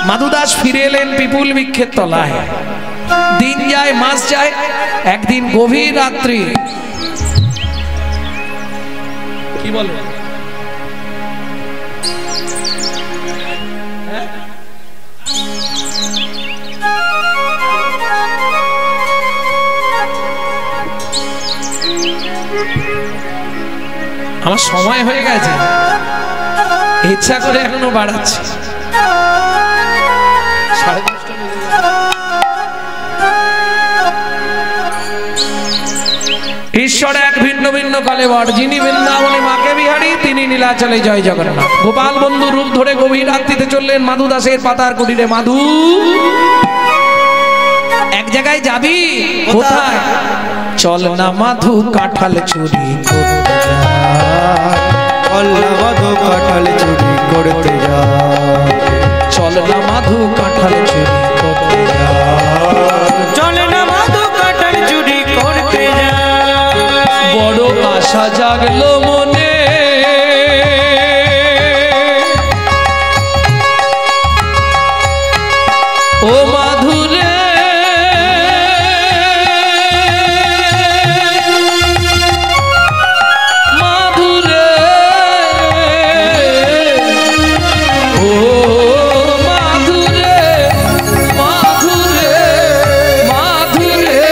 মাধুদাস ফিরে এলেন পিপুল বৃক্ষের তলায়। দিন যায়, মাস যায়, একদিন গভীর রাত্রি, কি বলে আমার সময় হয়ে গেছে, ইচ্ছা করে এখনো বাড়াচ্ছি। ঈশ্বর এক, ভিন্ন ভিন্ন কলেবর। যিনি বৃন্দাবনে মাকে বিহারী, তিনি নীলাচলে জয় জগন্নাথ। গোপাল বন্ধু রূপ ধরে গভীর রাত্রিতে চললেন মাধুদাসের পাতার কুটিরে। মাধু, এক জায়গায় যাবি? কোথায়? চল না মাধু, কাঁঠাল চুরি করতে যায়। চল না মাধু, কাঁঠাল চুরি করতে যায়। চল না মাধু, কাঁঠাল চুরি করতে যায়। চল না মাধু, কাঁঠাল চুরি করতে যায়। বড় আশা জাগলো মনে, ও মাধুরে, মাধুরে, ও মাধুরে, মাধুরে, মাধুরে।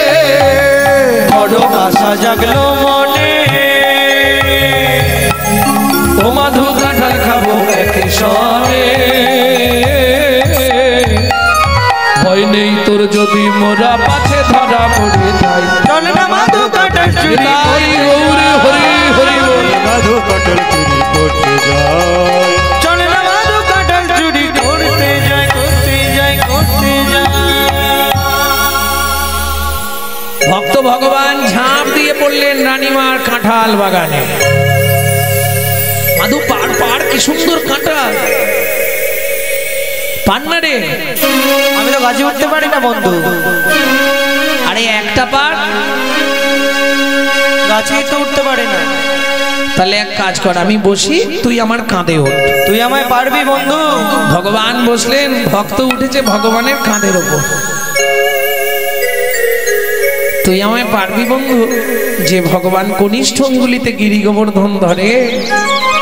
বড় আশা জাগলো মনে, ও মাধু, কাঁঠাল খাবো একে সনে, ভয় নেই তোর যদি মোরা পাছে ধরা পড়ে যাই। চল না মাধু, কাঁঠাল চুরি নিতাই গৌরে হরি হরি বল। মাধু কাঁঠাল চুরি করতে যায়। চল না মাধু, কাঁঠাল চুরি করতে যায়, করতে যায়, করতে যায়। ভক্ত ভগবান ঝাঁপ দিয়ে পড়লেন রানীমার কাঁঠাল বাগানে। মাধু, পাড় পাড়, কি সুন্দর কাঁঠাল, পান না রে? আমি তো গাছে উঠতে পারি না বন্ধু। আরে একটা পাড়, গাছে তো উঠতে পারি না। তাহলে এক কাজ কর, আমি বসি, তুই আমার কাঁধে ওঠ। তুই আমায় পারবি বন্ধু? ভগবান বসলেন, ভক্ত উঠেছে ভগবানের কাঁধের ওপর। তুই আমায় পারবি বন্ধু? যে ভগবান কনিষ্ঠ অঙ্গুলিতে গিরি গোবর্ধন ধরে,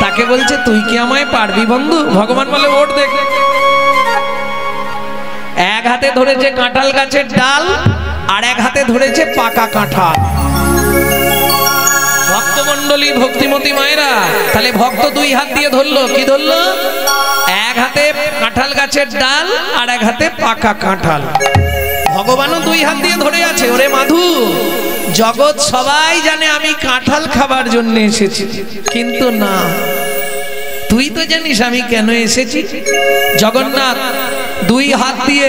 তাকে বলছে তুই কি আমায় পারবি বন্ধু? ভগবান বলে, ওঠ দেখ। এক হাতে ধরেছে কাঁঠাল গাছের ডাল, আর এক হাতে ধরেছে পাকা কাঁঠাল। ভক্তমণ্ডলী ভক্তিমতী মায়েরা, তাহলে ভক্ত দুই হাত দিয়ে ধরলো, কি ধরলো? এক হাতে কাঁঠাল গাছের ডাল, আর এক হাতে পাকা কাঁঠাল। ভগবানও দুই হাত দিয়ে ধরে আছে। ওরে মাধু, জগৎ সবাই জানে আমি কাঁঠাল খাবার জন্য এসেছি, কিন্তু না, তুই তো জানিস আমি কেন এসেছি। জগন্নাথ দুই হাত দিয়ে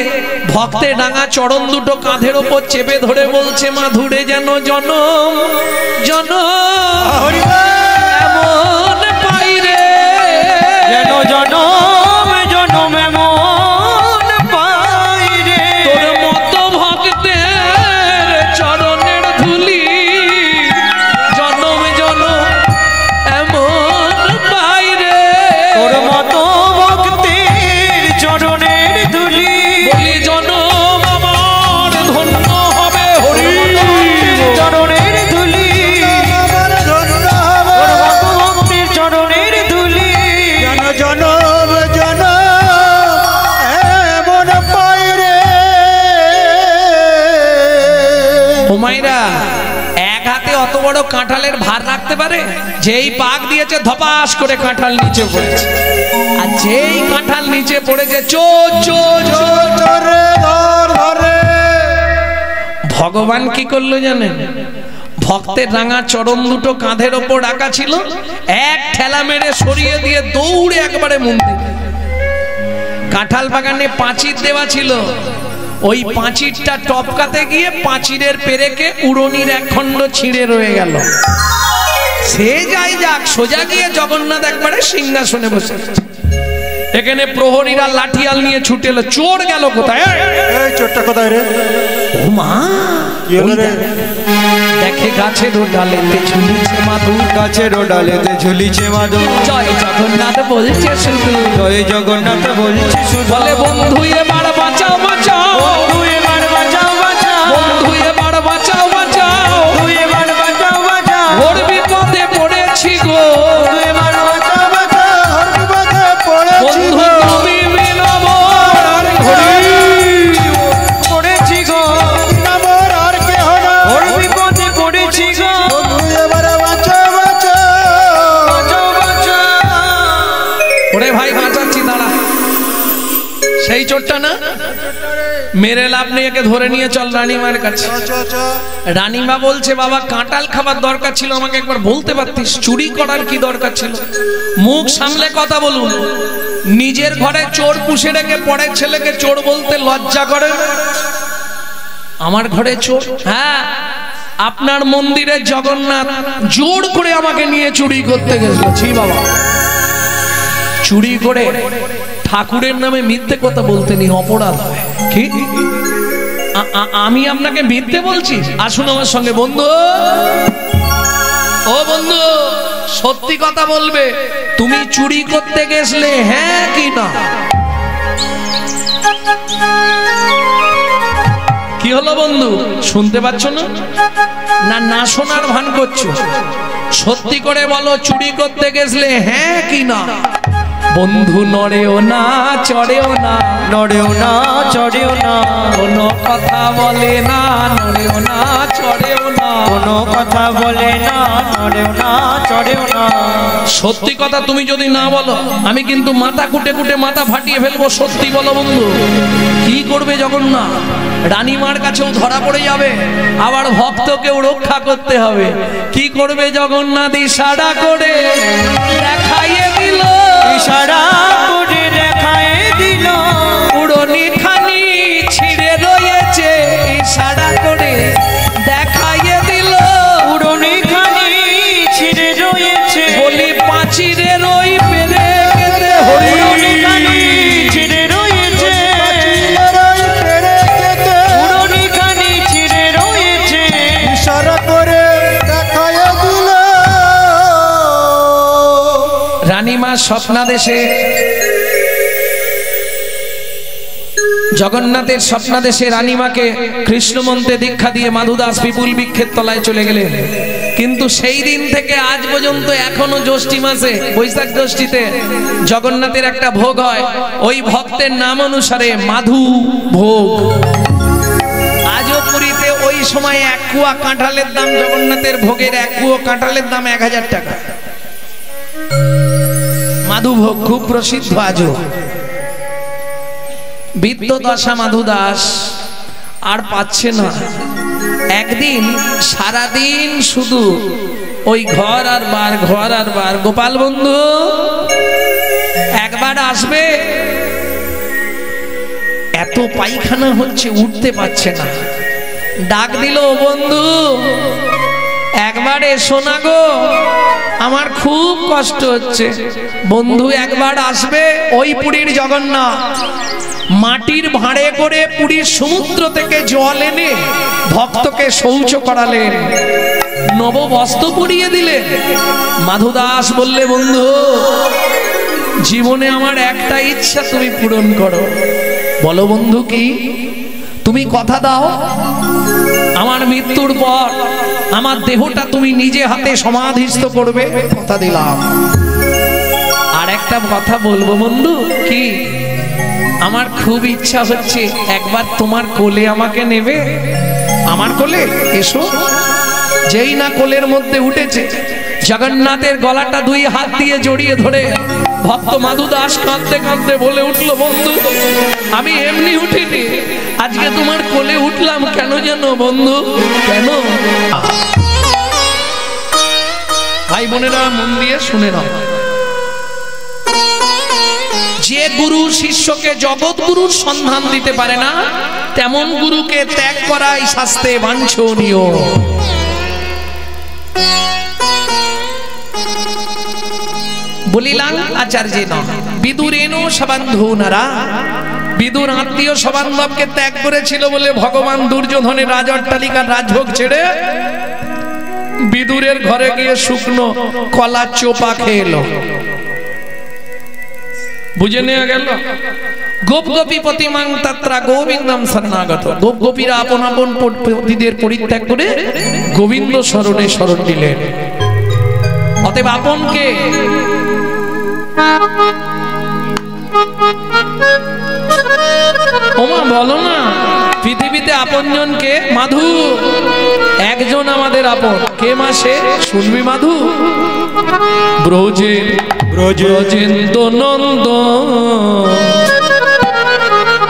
ভক্তের ডাঙা চরণ দুটো কাঁধের ওপর চেপে ধরে বলছে, মাধুরে যেন জনম জনম এমন পাই রে, যেন জনম জনম এমন পাই রে। তোর মতো ভক্তের চরণের ধুলি জনম জনম বড় কাঁঠালের ভার রাখতে পারে? যেই পাক দিয়েছে ধপাস করে কাঁঠাল নিচে পড়েছে, আর যেই কাঁঠাল নিচে পড়েছে ভগবান কি করলো জানেন? ভক্তের রাঙা চরণ দুটো কাঁধের ওপর রাখা ছিল, এক ঠেলা মেরে সরিয়ে দিয়ে দৌড়ে একবারে মন্দির। কাঁঠাল বাগানে পাঁচির দেওয়া ছিল, ওই পাঁচিরটা টপকাতে গিয়ে পাঁচিরের পেরেকে উড়নির এক খণ্ড ছিঁড়ে রয়ে গেল। সে যাই যাক, সোজা গিয়ে জগন্নাথ একবারে সিংহাসনে বসে। এখানে প্রহরীরা লাঠিয়াল নিয়ে ছুটে এলো। চোর গেল কোথায়? এই চোরটা কোথায় রে? ও মা, দেখে গাছের ডালেতে ঝুলিছে মাধু, গাছের ডালেতে ঝুলিছে মাধু। জয় জগন্নাথ বলছে শুধু, জয় জগন্নাথ বলছে শুধু। বলে বন্ধু এবার বাঁচাও বাঁচাও, বন্ধু এবার বাঁচাও বাঁচাও, বন্ধু এবার বাঁচাও বাঁচাও, বন্ধু এবার বাঁচাও বাঁচাও, ওর বিপদে পড়েছি গো, বন্ধু এবার বাঁচাও বাঁচাও, ওর বিপদে পড়েছি বন্ধু গো, তুমি বিনম্র আর হরি পড়েছি গো, নামর আর কেহ না, ওর বিপদে পড়েছি গো, বন্ধু এবার বাঁচাও বাঁচাও, বাঁচাও বাঁচাও। ওরে ভাই বাঁচাচ্ছি, দাঁড়া। সেই চোরটা না, মেরে লাভ নেই, একে ধরে নিয়ে চল রানীমার কাছে। রানীমা বলছে বাবা কাঁঠাল খাবার দরকার ছিল, আমাকে একবার বলতে পারতিস, চুরি করার কি দরকার ছিল? মুখ সামলে কথা বলুন। নিজের ঘরে চোর পুষে রেখে পরের ছেলেকে চোর বলতে লজ্জা করে? আমার ঘরে চোর? হ্যাঁ, আপনার মন্দিরে জগন্নাথ জোর করে আমাকে নিয়ে চুরি করতে গেছিল। ছি বাবা, চুরি করে ঠাকুরের নামে মিথ্যে কথা বলতে নেই, অপরাধ হয়। কি আমি আপনাকে মিথ্যে বলছি? আসুন আমার সঙ্গে বন্ধু। ও বন্ধু, সত্যি কথা বলবে, তুমি চুরি করতে গেছলে হ্যাঁ কি না? কি হলো বন্ধু, শুনতে পাচ্ছ না? না না শোনার ভান করছো? সত্যি করে বলো, চুরি করতে গেছলে হ্যাঁ কি না? বন্ধু নড়েও না চড়েও না, নড়েও না চড়েও না, কোনো কথা বলে না, নড়েও না চড়েও না, কোনো কথা বলে না, নড়েও না চড়েও না। সত্যি কথা তুমি যদি না বলো, আমি কিন্তু মাথা কুটে কুটে মাথা ফাটিয়ে ফেলবো। সত্যি বলো বন্ধু। কি করবে জগন্নাথ? রানীমার কাছেও ধরা পড়ে যাবে, আবার ভক্তকেও রক্ষা করতে হবে। কি করবে জগন্নাথ? ইশারা করে দেখাইয়ে দিল, ইশারা করে দেখাইয়ে দিল, উড়নি খানি ছিঁড়ে রয়েছে। ইশারা করে দেখাইয়ে দিল, উড়নি খানি ছিঁড়ে রয়েছে। বলি পাঁচিরের ওই পেরে কেটে উড়নি খানি ছিঁড়ে রয়েছে, উড়নি খানি ছিঁড়ে রয়েছে। ইশারা করে দেখাইয়ে দিল। রানীমা স্বপ্নাদেশে, জগন্নাথের স্বপ্নাদেশে রানীমাকে কৃষ্ণ মন্ত্রে দীক্ষা দিয়ে মাধুদাস বিপুল বৃক্ষের তলায় চলে গেলেন। কিন্তু সেই দিন থেকে আজ পর্যন্ত এখনো জ্যৈষ্ঠী মাসে, বৈশাখ জ্যৈষ্ঠীতে জগন্নাথের একটা ভোগ হয়, ওই ভক্তের নাম অনুসারে মাধু ভোগ। আজও পুরীতে ওই সময় এক কুয়া কাঁঠালের দাম, জগন্নাথের ভোগের এক কুয়া কাঁঠালের দাম 1000 টাকা। মাধুভোগ খুব প্রসিদ্ধ আজও। বিদ্যদশা মাধুদাস আর পাচ্ছে না। একদিন সারাদিন শুধু ওই ঘর আর বার, ঘর আর বার। গোপাল বন্ধু একবার আসবে, এত পায়খানা হচ্ছে, উঠতে পারছে না। ডাক দিল, বন্ধু একবার এসো না গো, আমার খুব কষ্ট হচ্ছে। বন্ধু একবার আসবে। ওই পুরীর জগন্নাথ মাটির ভাঁড়ে করে পুরীর সমুদ্র থেকে জল এনে ভক্তকে শৌচ করালেন, নববস্ত্র পরিয়ে দিলেন। মাধুদাস বললে, বন্ধু জীবনে আমার একটা ইচ্ছা তুমি পূরণ করো। বলো বন্ধু কি? তুমি কথা দাও, আমার মৃত্যুর পর আমার দেহটা তুমি নিজে হাতে সমাধিস্থ করবে। কথা দিলাম। আর একটা কথা বলবো বন্ধু। কি? আমার খুব ইচ্ছা হচ্ছে একবার তোমার কোলে আমাকে নেবে। আমার কোলে এসো। যেই না কোলের মধ্যে উঠেছে, জগন্নাথের গলাটা দুই হাত দিয়ে জড়িয়ে ধরে ভক্ত মাধু দাস কাঁদতে কাঁদতে বলে উঠলো, বন্ধু আমি এমনি উঠিনি, আজকে তোমার কোলে উঠলাম কেন জানো বন্ধু, কেন? ভাই বোনেরা মন দিয়ে শুনে নাও, যে গুরু শিষ্যকে জগৎ গুরুর সন্ধান দিতে পারে না, তেমন গুরুকে ত্যাগ করাই শাস্ত্রে বাঞ্ছনীয়। বলিলাম আচার্য বিদুরেন সবান্ধু নারা, বিদুর আত্মীয় সবান্ধবকে ত্যাগ করেছিল বলে ভগবান দুর্যোধনের রাজঅট্টালিকার রাজভোগ ছেড়ে বিদুরের ঘরে গিয়ে শুকনো কলা চোপা খেয়ে এলো। বুঝে নেওয়া গেল, গোপ গোপী প্রতিমাং তাত্রা গোবিন্দম শরণাগত, গোপ গোপীরা আপন আপন পতিদের পরিত্যাগ করে গোবিন্দ শরণে শরণ দিলেন। অতএব আপনকে ওমা বলো না, পৃথিবীতে আপনজনকে মাধু একজন আমাদের আপন, কে মাসে শুনবি মাধু? ব্রজেন্দ্র নন্দ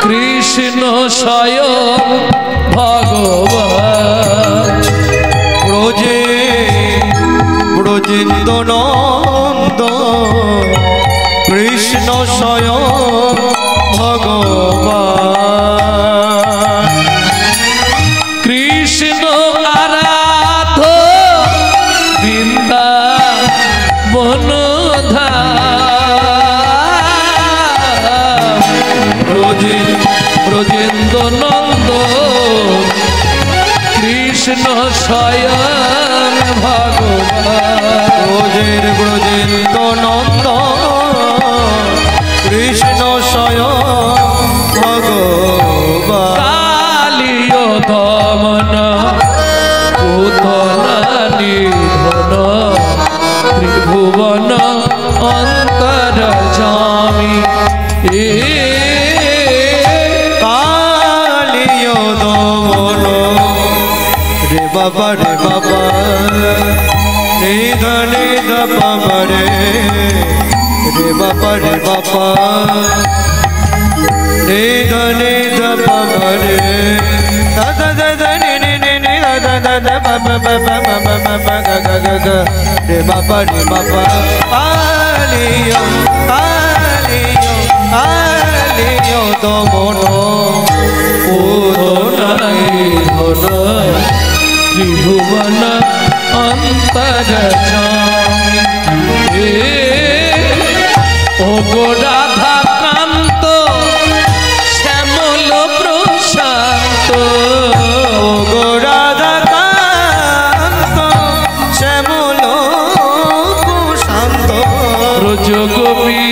কৃষ্ণ স্বয়ং ভগবান, ব্রজেন্দ্র নন্দ কৃষ্ণ স্বয়ং ভগবান, কৃষ্ণ আরাধ বৃন্দাবন ব্রজেন্দ্র নন্দ কৃষ্ণ স্বয়ং ভগবান, ব্রজেন্দ্র নন্দ কৃষ্ণ স্বয়ং ভগবান, কালিয় দমন পুতনা নিধন ত্রিভুবন অন্তর্যামী, কালিয় দমন রে বাবা রে বাবা নিধ নিধ বাবা রে বাবা রে বাবা নিধ নিধ বাবা রে দাদা দাদা নে নে নে নে দাদা দাদা বাবা বাবা বাবা বাবা গা গা গা গা রে বাবা কালিয় কালিয় কালিয় দমন পুতনা ত্রিভুবন অন্তর্যামী, ও গো রাধা কান্ত শ্যামল প্রশান্ত, ও গো রাধা কান্ত শ্যামল প্রশান্ত, ব্রজ গোপী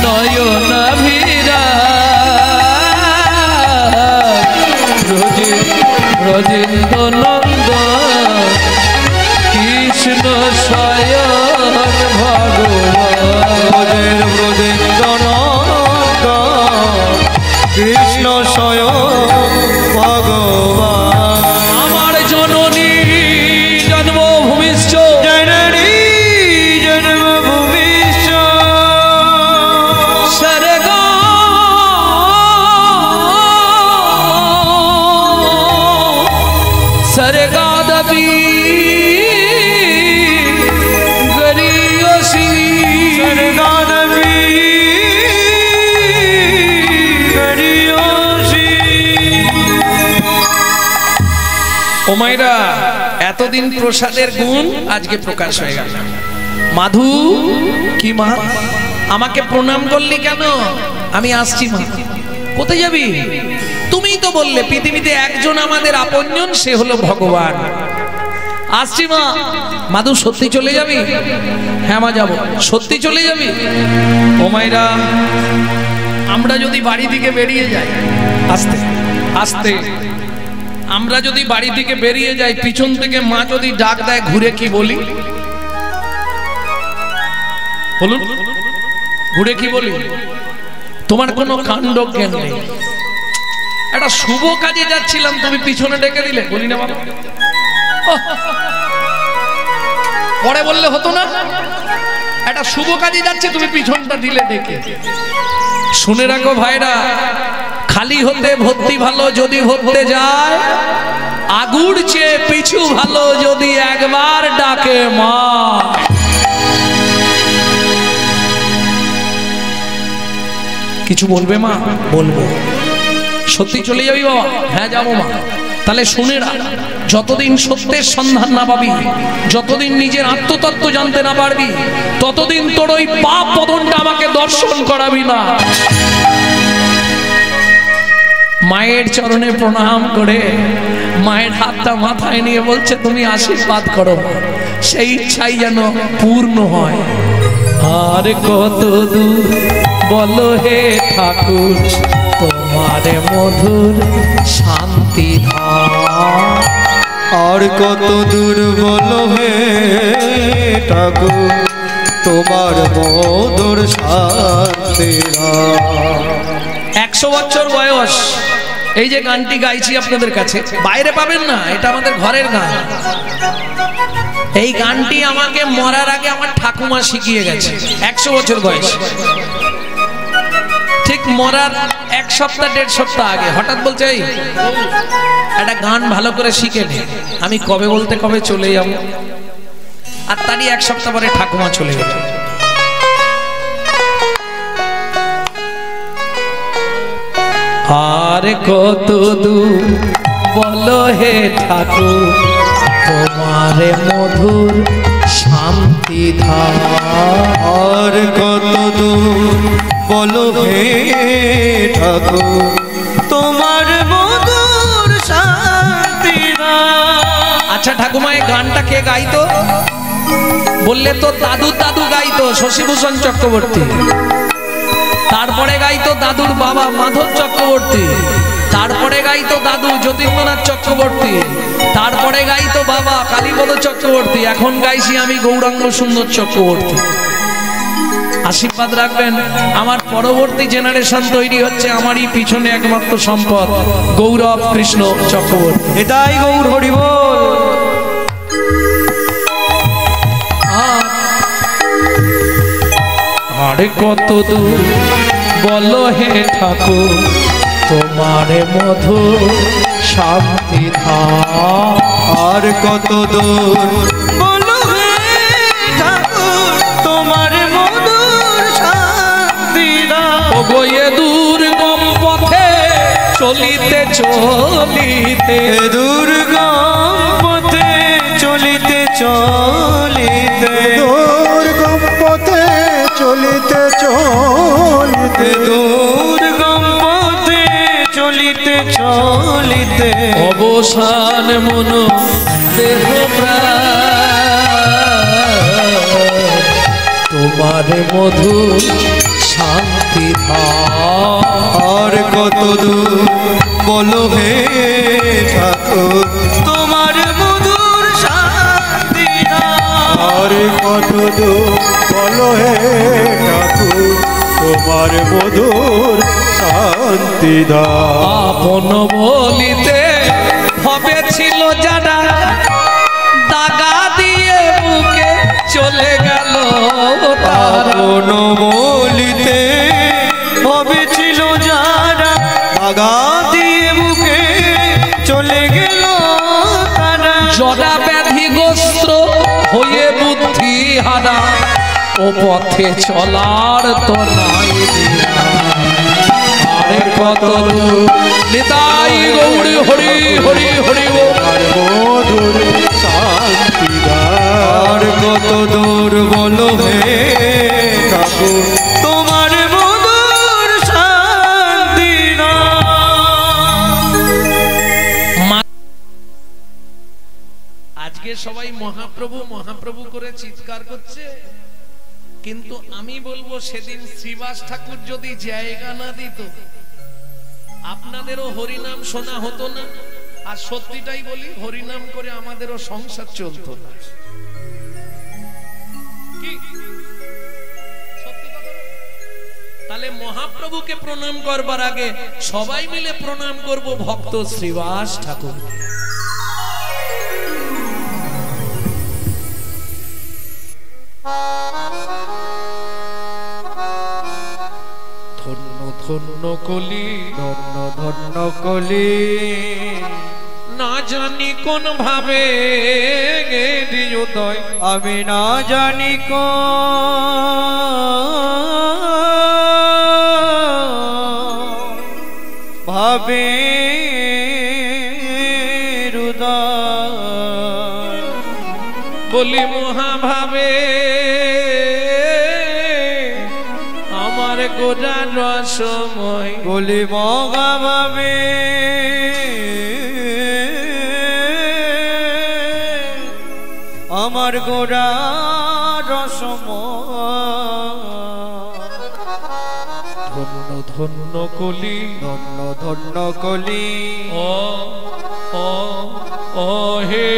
নয়নাভিরা, ব্রজেন্দ্র নন্দ কৃষ্ণ স্বয়ং ভগবান, ব্রজেন্দ্র নন্দ কৃষ্ণ স্বয়ং ভগবান, আমার জননী জন্মভূমিশ্চ জননী জন্মভূমিশ্চ স্বর্গ স্বর্গাদপি গরীয়সী, স্বর্গাদপি গরীয়সী। ও মায়েরা, এতদিন প্রসাদের গুণ আজকে প্রকাশ হয়ে গেল। মাধু কি মা, আমাকে প্রণাম করলি কেন? আমি আসছি মা। কোথায় যাবি? তুমিই তো বললে পৃথিবীতে একজন আমাদের আপনজন, সে হলো ভগবান। আসছি মা। মাধু সত্যি চলে যাবি? হ্যাঁ মা যাবো। সত্যি চলে যাবি? ও মায়েরা, আমরা যদি বাড়ি থেকে বেরিয়ে যাই, আস্তে আস্তে আমরা যদি বাড়ি থেকে বেরিয়ে যাই, পিছন থেকে মা যদি ডাক দেয়, ঘুরে কি বলি? বলুন, ঘুরে কি বলি? তোমার কোনো কাণ্ড জ্ঞান নেই। একটা শুভ কাজে যাচ্ছিলাম, তুমি পিছনে ডেকে দিলে, বলি না বাবা? পরে বললে হতো না? একটা শুভ কাজে যাচ্ছে, তুমি পিছনটা দিলে ডেকে। শুনে রাখো ভাইরা, খালি হতে ভর্তি ভালো যদি ভরতে যায়, আগুর চেয়ে পিছু ভালো যদি একবার ডাকে মা। কিছু বলবে মা? বলবো। সত্যি চলে যাবি বাবা? হ্যাঁ যাবো মা। তাহলে শুনে রাখ, যতদিন সত্যের সন্ধান না পাবি, যতদিন নিজের আত্মতত্ত্ব জানতে না পারবি, ততদিন তোর ওই পাপ পদনটা আমাকে দর্শন করাবি না। মায়ের চরণে প্রণাম করে মায়ের হাতটা মাথায় নিয়ে বলছে, তুমি আশীর্বাদ করো, সেই ইচ্ছাই যেন পূর্ণ হয়। আর কত দূর বলো হে ঠাকুর তোমার মধুর শান্তি ধাম। আর কত দূর বলো হে ঠাকুর তোমার মধুর শান্তি ধাম। 100 বছর বয়স এই যে গানটি গাইছি আপনাদের কাছে, বাইরে পাবেন না, এটা আমাদের ঘরের গান। এই গানটি আমাকে মরার আগে আমার ঠাকুমা শিখিয়ে গেছে। 100 বছর বয়স, ঠিক মরার 1 সপ্তাহ 1.5 সপ্তাহ আগে হঠাৎ বলছে, এই একটা গান ভালো করে শিখে নে। আমি কবে বলতে কবে চলে যাব, আর তারই 1 সপ্তাহ পরে ঠাকুমা চলে গেল। আর কত দূর বলো হে ঠাকুর তোমার মধুর শান্তি ধাম। আর কত দূর বলো হে ঠাকুর তোমার মধুর শান্তি ধাম। আচ্ছা ঠাকুমা, এই গানটা কে গাইতো? বললে তো দাদু দাদু গাইতো শশীভূষণ চক্রবর্তী, তারপরে গাইতো দাদুর বাবা মাধব চক্রবর্তী, তারপরে গাইতো দাদু যতীন্দ্রনাথ চক্রবর্তী, তারপরে গাইতো বাবা কালীপদ চক্রবর্তী, এখন গাইছি আমি গৌরাঙ্গ সুন্দর চক্রবর্তী। আশীর্বাদ রাখবেন, আমার পরবর্তী জেনারেশন তৈরি হচ্ছে, আমারই পিছনে একমাত্র সম্পদ গৌরব কৃষ্ণ চক্রবর্তী। এটাই গৌর হরি বল। আর কত দূর বলো হে ঠাকুর তোমার মধুর শান্তি ধাম। আর কত দূর বলো হে ঠাকুর তোমার মধুর শান্তি ধাম। ওগো এ দুর্গম পথে চলিতে চলিতে, দুর্গম পথে চলিতে চলিতে, দুর্গম পথে চলিতে চলিতে, দুর্গম পথে চলিতে চলিতে, অবসান মন দেহ প্রাণ তোমার মধুর শান্তি ধাম। আর কত দূর বলো হে ঠাকুর তোমার মধুর শান্তি ধাম। আর কত দূর বলো হে ঠাকুর তোমার মধুর শান্তি ধাম। আপন বলিতে হবে ছিল যারা দাগা দিয়ে বুকে চলে গেল, আপন বলিতে হবে ছিল যারা দাগা দিয়ে বুকে চলে গেল তারা, জরা ব্যাধিগ্রস্ত হয়ে বুদ্ধি হারা ও পথে চলার তো নাই দিয়া। আরে কত নিতাই গৌরী হরি হরি হরি আর মধুর শান্তি ধাম। আর কত দূর বলো হে ঠাকুর তোমার মধুর শান্তি ধাম। আজকে সবাই মহাপ্রভু মহাপ্রভু করে চিৎকার করছে, কিন্তু আমি বলবো সেদিন শ্রীবাস ঠাকুর যদি জায়গা না দিত, আপনাদেরও হরিনাম শোনা হতো না। আর সত্যিটাই বলি, হরিনাম করে আমাদেরও সংসার চলতো না। কি সত্যি কথা? তাহলে মহাপ্রভুকে প্রণাম করবার আগে সবাই মিলে প্রণাম করব ভক্ত শ্রীবাস ঠাকুর। কলি, ধন্য ধন্য কলি। না জানি কোন ভাবে হৃদয়, আমি না জানি ভাবে হৃদয়, বলি মহাভাবে আমার গোরা রসময়, বলি মগা ভাবে আমার গোরা রসময়। ধন্য ধন্য কলি, ধন্য ধন্য কলি। ও ও ও হে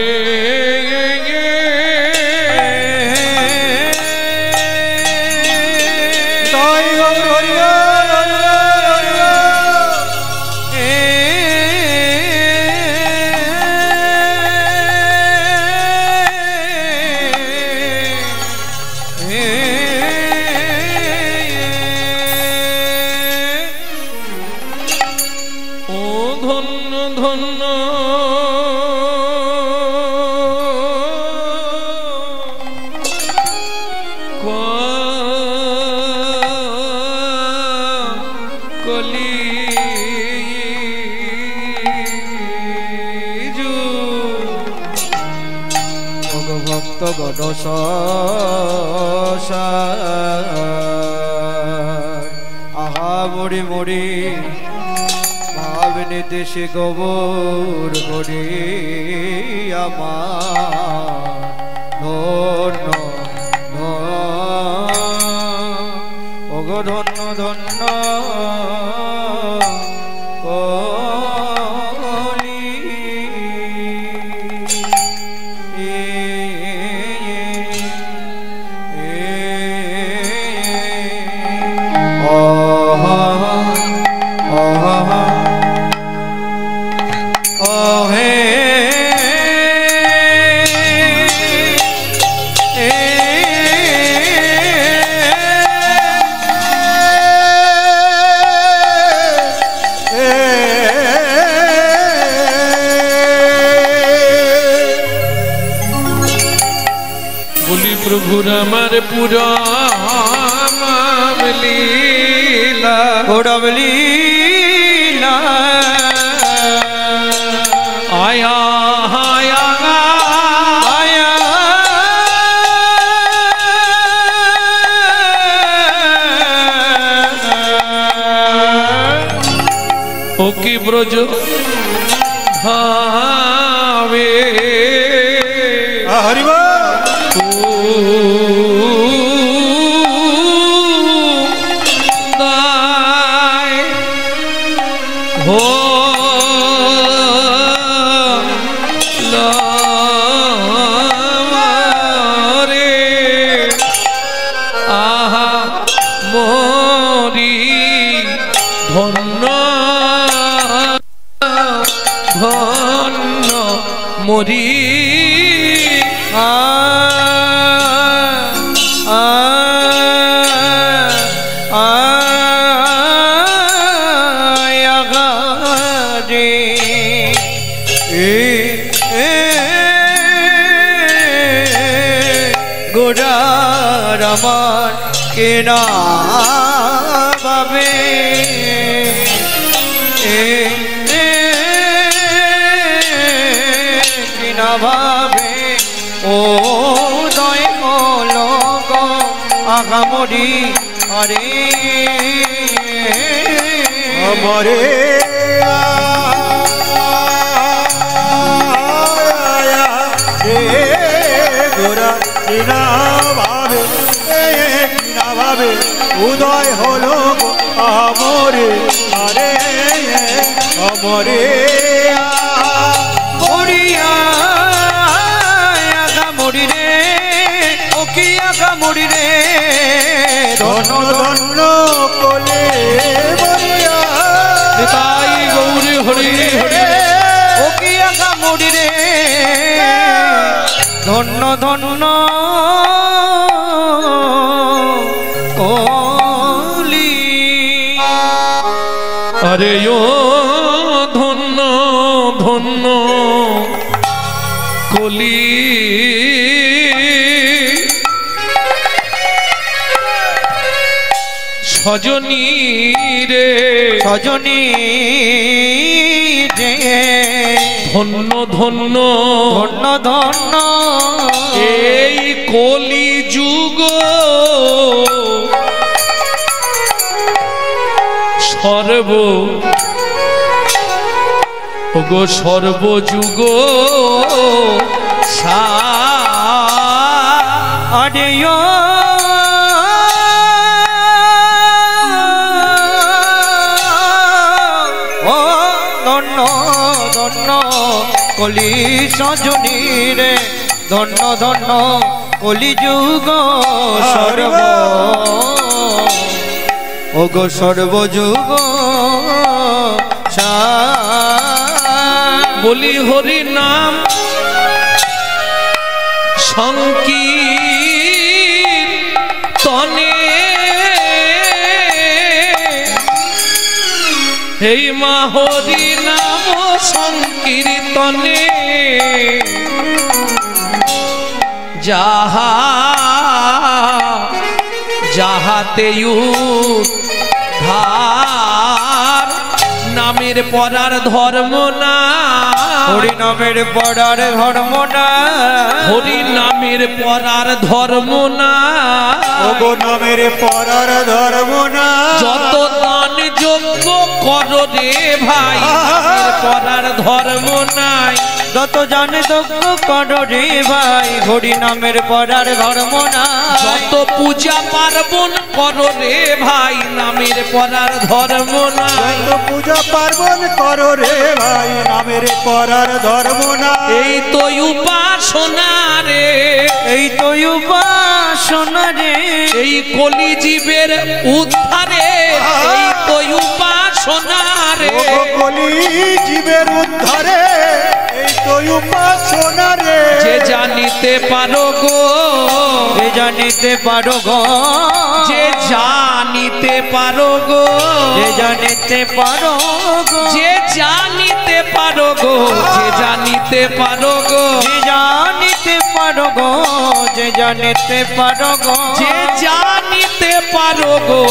ভক্ত গণস আহা মরি মরি ভাবনি দেশে গোবর করি আমার ধন্য ওগো ধন্য ধন্য প্রভুর আমার পুরা লীলা, পুরা লীলা আয়া আয়া আয়া ও কি ব্রজ ভাবে হরিবা মরি গোড়ার আমার কেনা পাবে কিনা ভাবে ও দয় লগ আগামরি আরে আমরে গোরা কিনা ভাবে উদয় হলো আমরে আরে আমরে মরিয়া আগা মরি রে ও কি আগা মরি রে ধন্য ধন্য কোলে মরিয়া তাই গৌরী হরি হরি ও কি আগা মরি রে ধন্য ধন্য কলি আরে ও ধন্য ধন্য কলি সজনী রে সজনী রে ধন্য ধন্য ধন্য ধন্য এই কলি যুগ সর্ব ওগো সর্বযুগ আরে ও ধন্য ধন্য কলি সজনী রে ধন্য ধন্য কলি যুগ সর্ব ওগো সর্বযুগ বলি হরি নাম সংকীর্তনে এই মা হরি নাম সংকীর্তনে যাহা যাহাতে উদ্ধার নামের পড়ার ধর্ম না হরি নামের পড়ার ধর্ম না হরি নামের পড়ার ধর্ম না ওগো নামের পড়ার ধর্ম না যত দান যোগ্য করো রে ভাই নামের পড়ার ধর্ম নাই যত জানে যজ্ঞ করো রে ভাই হরি নামের পড়ার ধর্ম না যত পূজা পার্বণ করো রে ভাই নামের পড়ার ধর্ম নাই যত পূজা পার্বণ করো রে ভাই নামের পড়ার ধর্ম না এই তো উপাসনা রে এই তো উপাসনা রে এই কলি জীবের উদ্ধারে এই তো উপাসনা রে ওগো কলি জীবের উদ্ধারে এই তো উপাসনা রে যে জানিতে পারো গো যে জানিতে পারো গো যে জানিতে পারো গো যে জানিতে পারো গো যে জানিতে পারো গো যে জানিতে পারো গো যে জানিতে পারো গো যে জানিতে পারো গো যে জানিতে পারো গো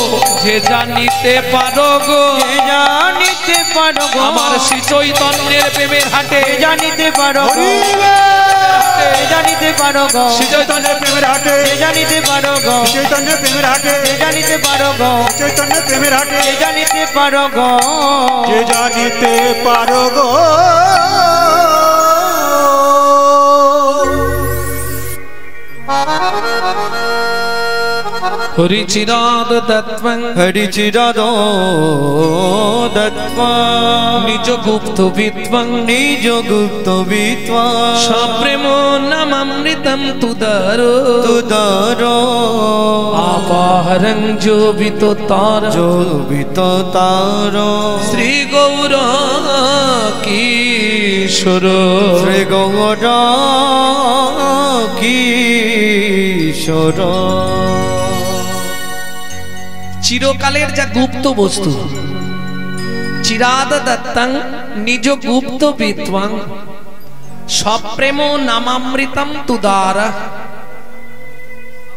যে জানিতে পারো গো যে জানিতে পারো গো আমার শ্রী চৈতন্যের প্রেমের হাটে যে জানিতে পারো গো হরিবে যে জানিতে পারো গো শ্রী চৈতন্যের প্রেমের হাটে যে জানিতে পারো গো চৈতন্য প্রেমের হাটে যে জানিতে পারো গো চৈতন্য প্রেমের হাটে যে জানিতে পারো গো যে জানিতে পারো গো হরি চিরাদ দত্তং হরি চিরাদো দত্ত্বা নিজ গুপ্ত বিদ্বং নিজ গুপ্ত বিদ্বা সপ্রেম নামামৃতম তুদারো তুদারো আপাহরং জোবিত তার জোবিত তারো শ্রী গৌর কিশোর শ্রী গৌর কিশোর চিরকালের যা গুপ্ত বস্তু চিরাদ দত্তং নিজ গুপ্ত বিদ্বাং সপ্রেম নামামৃতম তুদার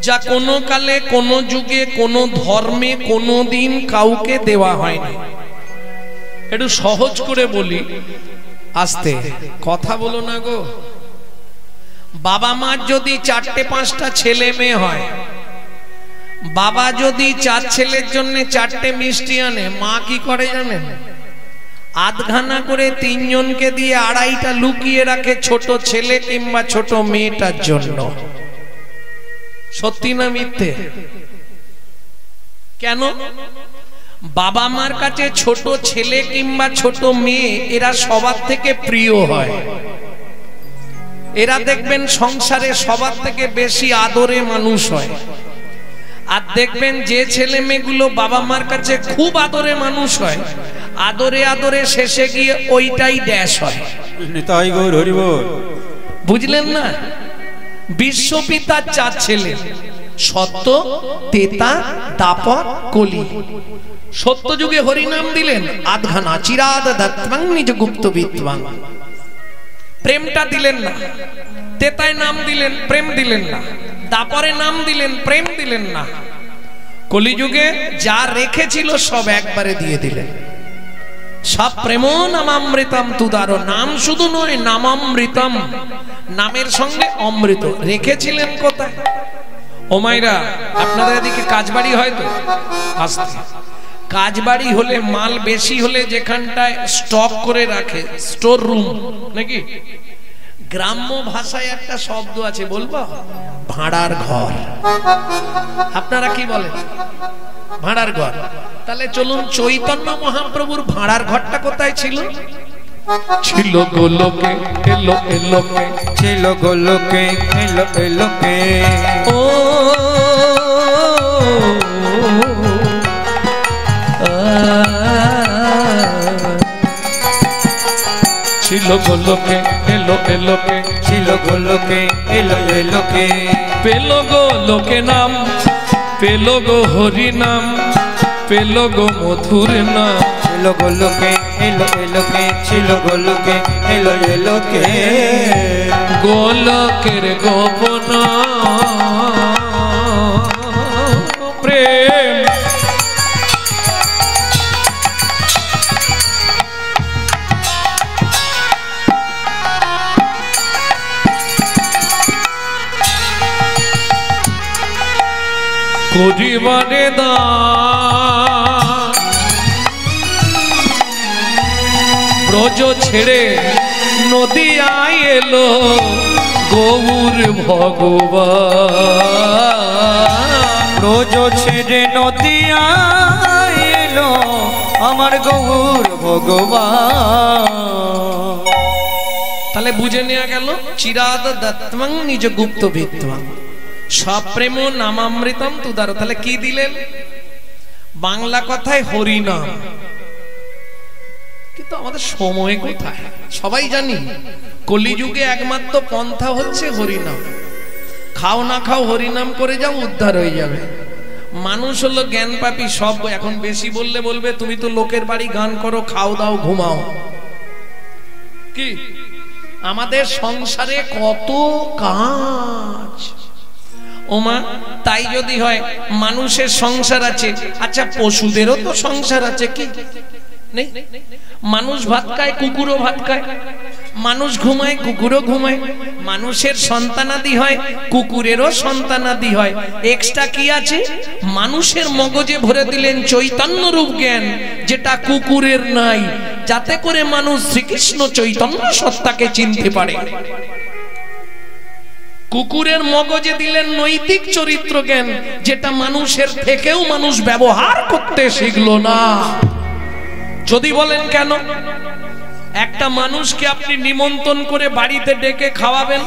যা কোনো কালে কোনো যুগে কোনো ধর্মে কোনো দিন কাউকে দেওয়া হয়নি। একটু সহজ করে বলি, আস্তে কথা বলো না গো। বাবা মার যদি 4টে 5টা ছেলে মেয়ে হয়, বাবা যদি 4 ছেলের জন্য 4টে মিষ্টি আনে, মা কি করে জানেন? আধখানা করে 3 জনকে দিয়ে 2.5টা লুকিয়ে রাখে ছোট ছেলে কিংবা ছোট মেয়েটার জন্য। সত্যি না মিথ্যে? কেন? বাবা মার কাছে ছোট ছেলে কিংবা ছোট মেয়ে এরা সবার থেকে প্রিয় হয়। এরা দেখবেন সংসারে সবার থেকে বেশি আদরে মানুষ হয়। আর দেখবেন যে ছেলে মেয়েগুলো বাবা মার কাছে খুব আদরে মানুষ হয়, আদরে আদরে শেষে গিয়ে ওইটাই ড্যাশ হয়। নিতাই গৌর হরি বল। বুঝলেন না? বিশ্বপিতার 4 ছেলে, সত্য, তেতা, দাপর, কলি। সত্য যুগে হরিনাম দিলেন আধঘানা চিরাদ দত্তং নিজ গুপ্ত বিদ্বাং, প্রেমটা দিলেন না। তেতায় নাম দিলেন, প্রেম দিলেন না। দাপরে নাম দিলেন, প্রেম দিলেন না। কলিযুগে যা রেখেছিল সব একবারে দিয়ে দিলেন। সব প্রেম নামামৃতম তুদার, নাম শুধু নয় নামামৃতম, নামের সঙ্গে অমৃত রেখেছিলেন কোথায়? ও মাইরা, আপনাদের এদিকে কাজবাড়ি হয় তো? আসতে কাজবাড়ি হলে মাল বেশি হলে যেখানটায় স্টক করে রাখে, স্টোর রুম নাকি? গ্রাম্য ভাষায় একটা শব্দ আছে, বলবো? ভাড়ার ঘর। আপনারা কি বলেন? ভাড়ার ঘর। তাহলে চলুন, চৈতন্য মহাপ্রভুর ভাড়ার ঘরটা কোথায় ছিল? ছিল গোলকে, এলো এলোকে, ছিল গোলকে, এলো এলোকে। ও ছিল গোলকে, এলো এলোকে, ছিল গোলকে, এলো এলোকে। পেল গো লোকে নাম, পেল গো হরি নাম, পেল গো মধুর নাম। ছিল গোলকে, এলো এলোকে, ছিল গোলকে, এলো এলোকে। গোলকের গোপন প্রেম, করিবারে দান ব্রজ ছেড়ে নদিয়ায় এলো গৌর ভগবান। ব্রজ ছেড়ে নদিয়ায় এলো আমার গৌর ভগবান। তাহলে বুঝে নেওয়া গেল চিরাদ দত্তং নিজ গুপ্ত বিদ্বাং, সপ্রেম নামামৃতম তুদার। তাহলে কি দিলেন? বাংলা কথায় হরিনাম। কিন্তু আমাদের সময় কোথায়? সবাই জানি কলিযুগে একমাত্র পন্থা হচ্ছে হরিনাম। খাও না খাও হরিনাম করে যাও, উদ্ধার হয়ে যাবে। মানুষ হলো জ্ঞান পাপী, সব এখন বেশি বললে বলবে তুমি তো লোকের বাড়ি গান করো, খাও দাও ঘুমাও। কি আমাদের সংসারে কত কাজ ওমা। তাই যদি হয় মানুষের সংসার আছে, আচ্ছা পশুদেরও তো সংসার আছে কি নেই? মানুষ ভাত খায়, কুকুরও ভাত খায়। মানুষ ঘুমায়, কুকুরও ঘুমায়। মানুষের সন্তানাদি হয়, কুকুরেরও সন্তানাদি হয়। এক্সট্রা কি আছে? মানুষের মগজে ভরে দিলেন চৈতন্য রূপ জ্ঞান, যেটা কুকুরের নাই, যাতে করে মানুষ শ্রীকৃষ্ণ চৈতন্য সত্তাকে চিনতে পারে। কুকুরের মগজে দিলেন নৈতিক চরিত্র জ্ঞান, যেটা মানুষের থেকেও মানুষ ব্যবহার করতে শিখলো না। যদি বলেন কেন? একটা মানুষকে আপনি নিমন্ত্রণ করে বাড়িতে ডেকে খাওয়াবেন,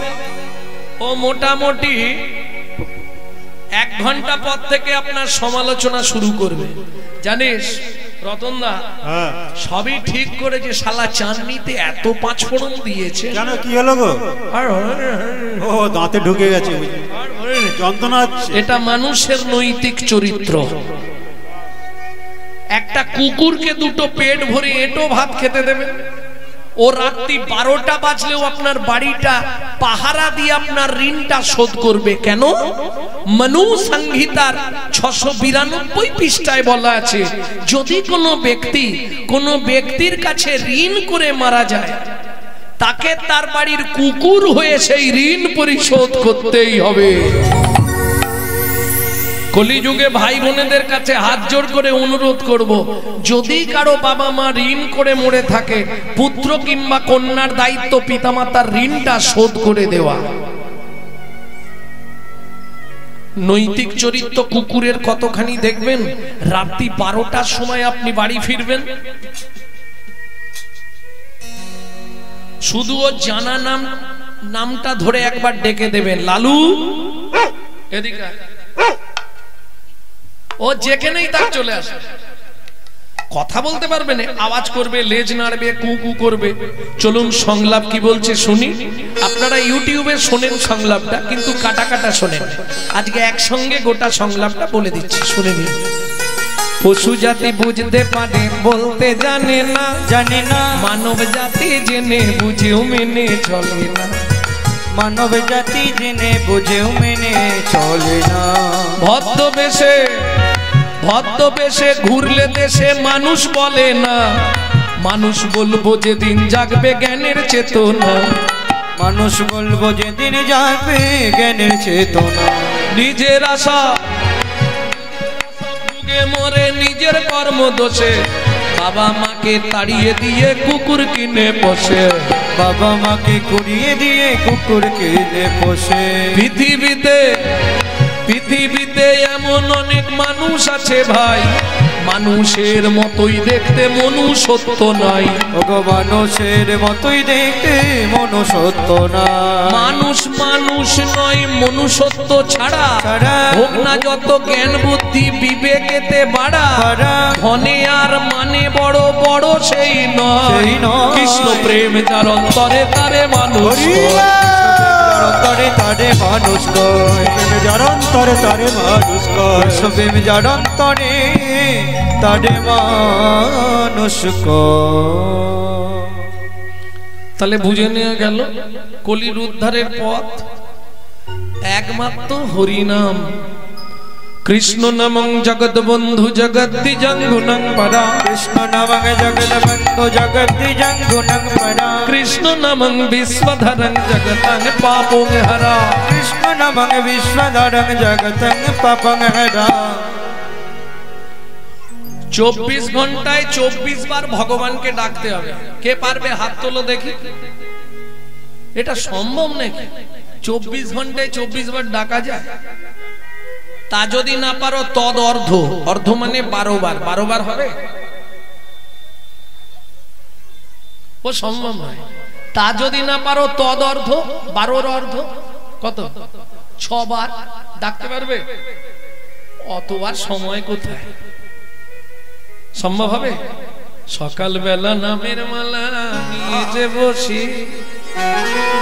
ও মোটামুটি 1 ঘন্টা পর থেকে আপনার সমালোচনা শুরু করবে। জানিস রতনদা, সবই ঠিক করেছে, শালা চাটনিতে এত 5 ফোড়ন দিয়েছে। জানো কি হলো গো? ও দাঁতে ঢুকে গেছে, যন্ত্রণা হচ্ছে। এটা মানুষের নৈতিক চরিত্র। একটা কুকুরকে 2টো পেট ভরে এঁটো ভাত খেতে দেবে, ও রাত্রি 12টা বাজলেও আপনার বাড়িটা পাহারা দিয়ে আপনার ঋণটা শোধ করবে। কেন? মনু সংহিতার 692 পৃষ্ঠায় বলা আছে, যদি কোনো ব্যক্তির কাছে ঋণ করে মারা যায়, তাকে তার বাড়ির কুকুর হয়ে সেই ঋণ পরিশোধ করতেই হবে। কলিযুগে ভাই বোনেদের কাছে হাত জোড় করে অনুরোধ করব, যদি কারো বাবা মা ঋণ করে মরে থাকে, পুত্র কিংবা কন্যার দায়িত্ব পিতামাতার ঋণটা শোধ করে দেওয়া। নৈতিক চরিত্র কুকুরের কতখানি দেখবেন, রাত্রি 12টার সময় আপনি বাড়ি ফিরবেন, শুধু ও জানা নামটা ধরে একবার ডেকে দেবেন, লালু এদিকে। ও যেখানেই তার চলে আসে। কথা বলতে পারবে না, আওয়াজ করবে, লেজ নাড়বে, কু কু করবে। চলুন সংলাপ কি বলছে শুনি। আপনারা ইউটিউবে শোনেন সংলাপটা, কিন্তু কাটা কাটা শোনেন। আজকে একসঙ্গে গোটা সংলাপটা বলে দিচ্ছি, শুনে নিন। পশু জাতি বুঝতে পারে, বলতে জানে না, জানি না। মানব জাতি জেনে বুঝেও মেনে চলে না। মানব জাতি জেনে বুঝেও মেনে চলে না। ভদ্রবেশে ভদ্রবেশে ঘুরলে দেশে মানুষ বলে না। মানুষ বলবো যেদিন জাগবে জ্ঞানের চেতনা। মানুষ বলবো যেদিন জাগবে জ্ঞানের চেতনা। নিজের আশা বুকে মরে নিজের কর্ম দোষে। বাবা মাকে তাড়িয়ে দিয়ে কুকুর কিনে বসে। বাবা মাকে কুড়িয়ে দিয়ে কুকুর কিনে পোষে। পৃথিবীতে এমন অনেক মানুষ আছে ভাই, মানুষের মতোই দেখতে মনুষ্যত্ব নাই। ওগো মানুষের মতোই দেখতে মনুষ্যত্ব না। মানুষ নয়, মনুষ্যত্ব ছাড়া হোক না যত জ্ঞান বুদ্ধি বিবেকেতে বাড়া। ধনে আর মানে বড় বড় সেই নয়। কৃষ্ণ প্রেম যার অন্তরে তারে মানুষ। অন্তরে তারে মানুষ কয়। যার অন্তরে তারে মানুষ কয়। প্রেম যার অন্তরে তারে মানুষ কয়। তাহলে বুঝে নেওয়া গেল কলির উদ্ধারের পথ একমাত্র হরিনাম। কৃষ্ণ নামং জগৎ বন্ধু জগদ্দি জঙ্গুনং পরা। কৃষ্ণ নামং জগৎ বন্ধু জগদ্দি জঙ্গুনং পরা। কৃষ্ণ নামং বিশ্বধরং জগতং পাপং হরা। কৃষ্ণ নামং বিশ্বধরং জগতং পাপং হরা। 24 ঘন্টায় 24 বার ভগবানকে ডাকতে হবে। কে পারবে হাত তোলো দেখি। এটা সম্ভব নাকি? 24 ঘন্টায় 24 বার ডাকা যায়? তা যদি না পারো তদ অর্ধ। অর্ধ মানে 12 বার। 12 বার হবে? ও সম্ভব নয়। তা যদি না পারো তদ অর্ধ। 12 অর্ধ কত? 6 বার ডাকতে পারবে? অতবার সময় কোথায়? সম্ভব হবে? সকালবেলা নামের মালা নিয়ে যে বসি,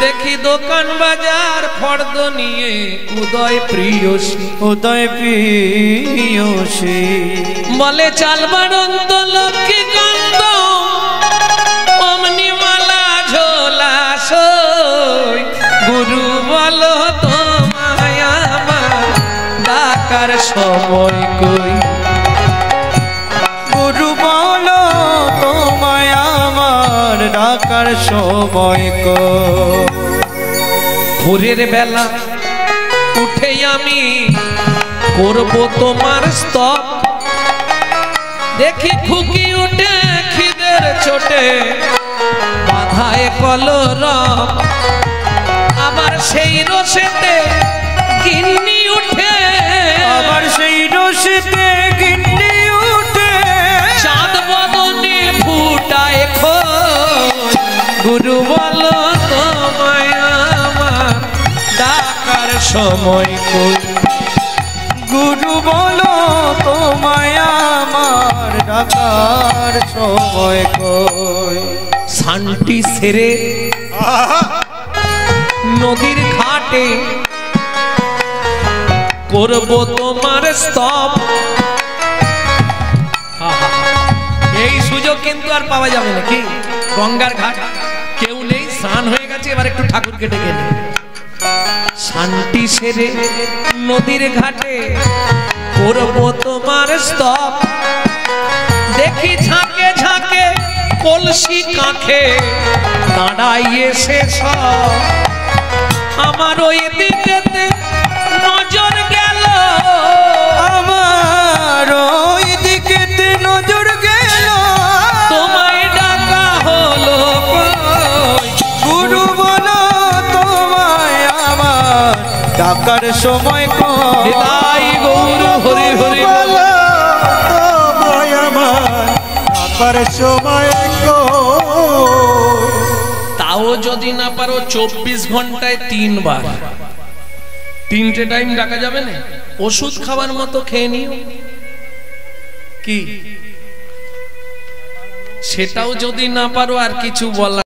দেখি দোকান বাজার ফর্দ নিয়ে উদয় প্রিয়সী। উদয় প্রিয়সী বলে চাল বাড়ন্ত লক্ষ্মী কান্ত, অমনি মালা ঝোলা সই। গুরু বলো তোমায় আমার ডাকার সময় কই। গুরু বলো তোমায় আমার ডাকার সময় কই। ভোরের বেলা উঠে আমি করব তোমার স্তব, দেখি খুকি উঠে খিদের ছোটে বাধায় কলরব। আবার সেই রসেতে গিন্নি উঠে, আবার সেই রসেতে গিন্নি উঠে। চাঁদ বদনে ফুটায় খোঁজ। গুরু বলো তোমায় আমার ডাকার সময় কই। গুরু বলো তোমায় আমার ডাকার সময় কই। শান্তি সেরে নদীর ঘাটে করব তোমার স্তব। এই সুযোগ কিন্তু আর পাওয়া যাবে না। কি গঙ্গার ঘাট কেউ নেই, স্নান হয়ে গেছে, এবার একটু ঠাকুরকে ডেকে নেই। শান্তি সেরে নদীর ঘাটে করব তোমার স্তব, দেখি ঝাঁকে ঝাঁকে কলসি কাঁখে দাঁড়াইয়ে শেষ। আমার ওই দিকেতে নজর গেল, আমার ওই দিকেতে নজর গেল। তোমায় ডাকা হলো কই। গুরু বলো তোমায় আমার ডাকার সময় কই। নিতাই গৌর হরি হরি বল। তোমায় আমার ডাকার সময় কই। তাও যদি না পারো 24 ঘন্টায় 3 বার, 3টে টাইম ডাকা যাবে না? ওষুধ খাবার মতো খেয়ে নিও। কি সেটাও যদি না পারো আর কিছু বলা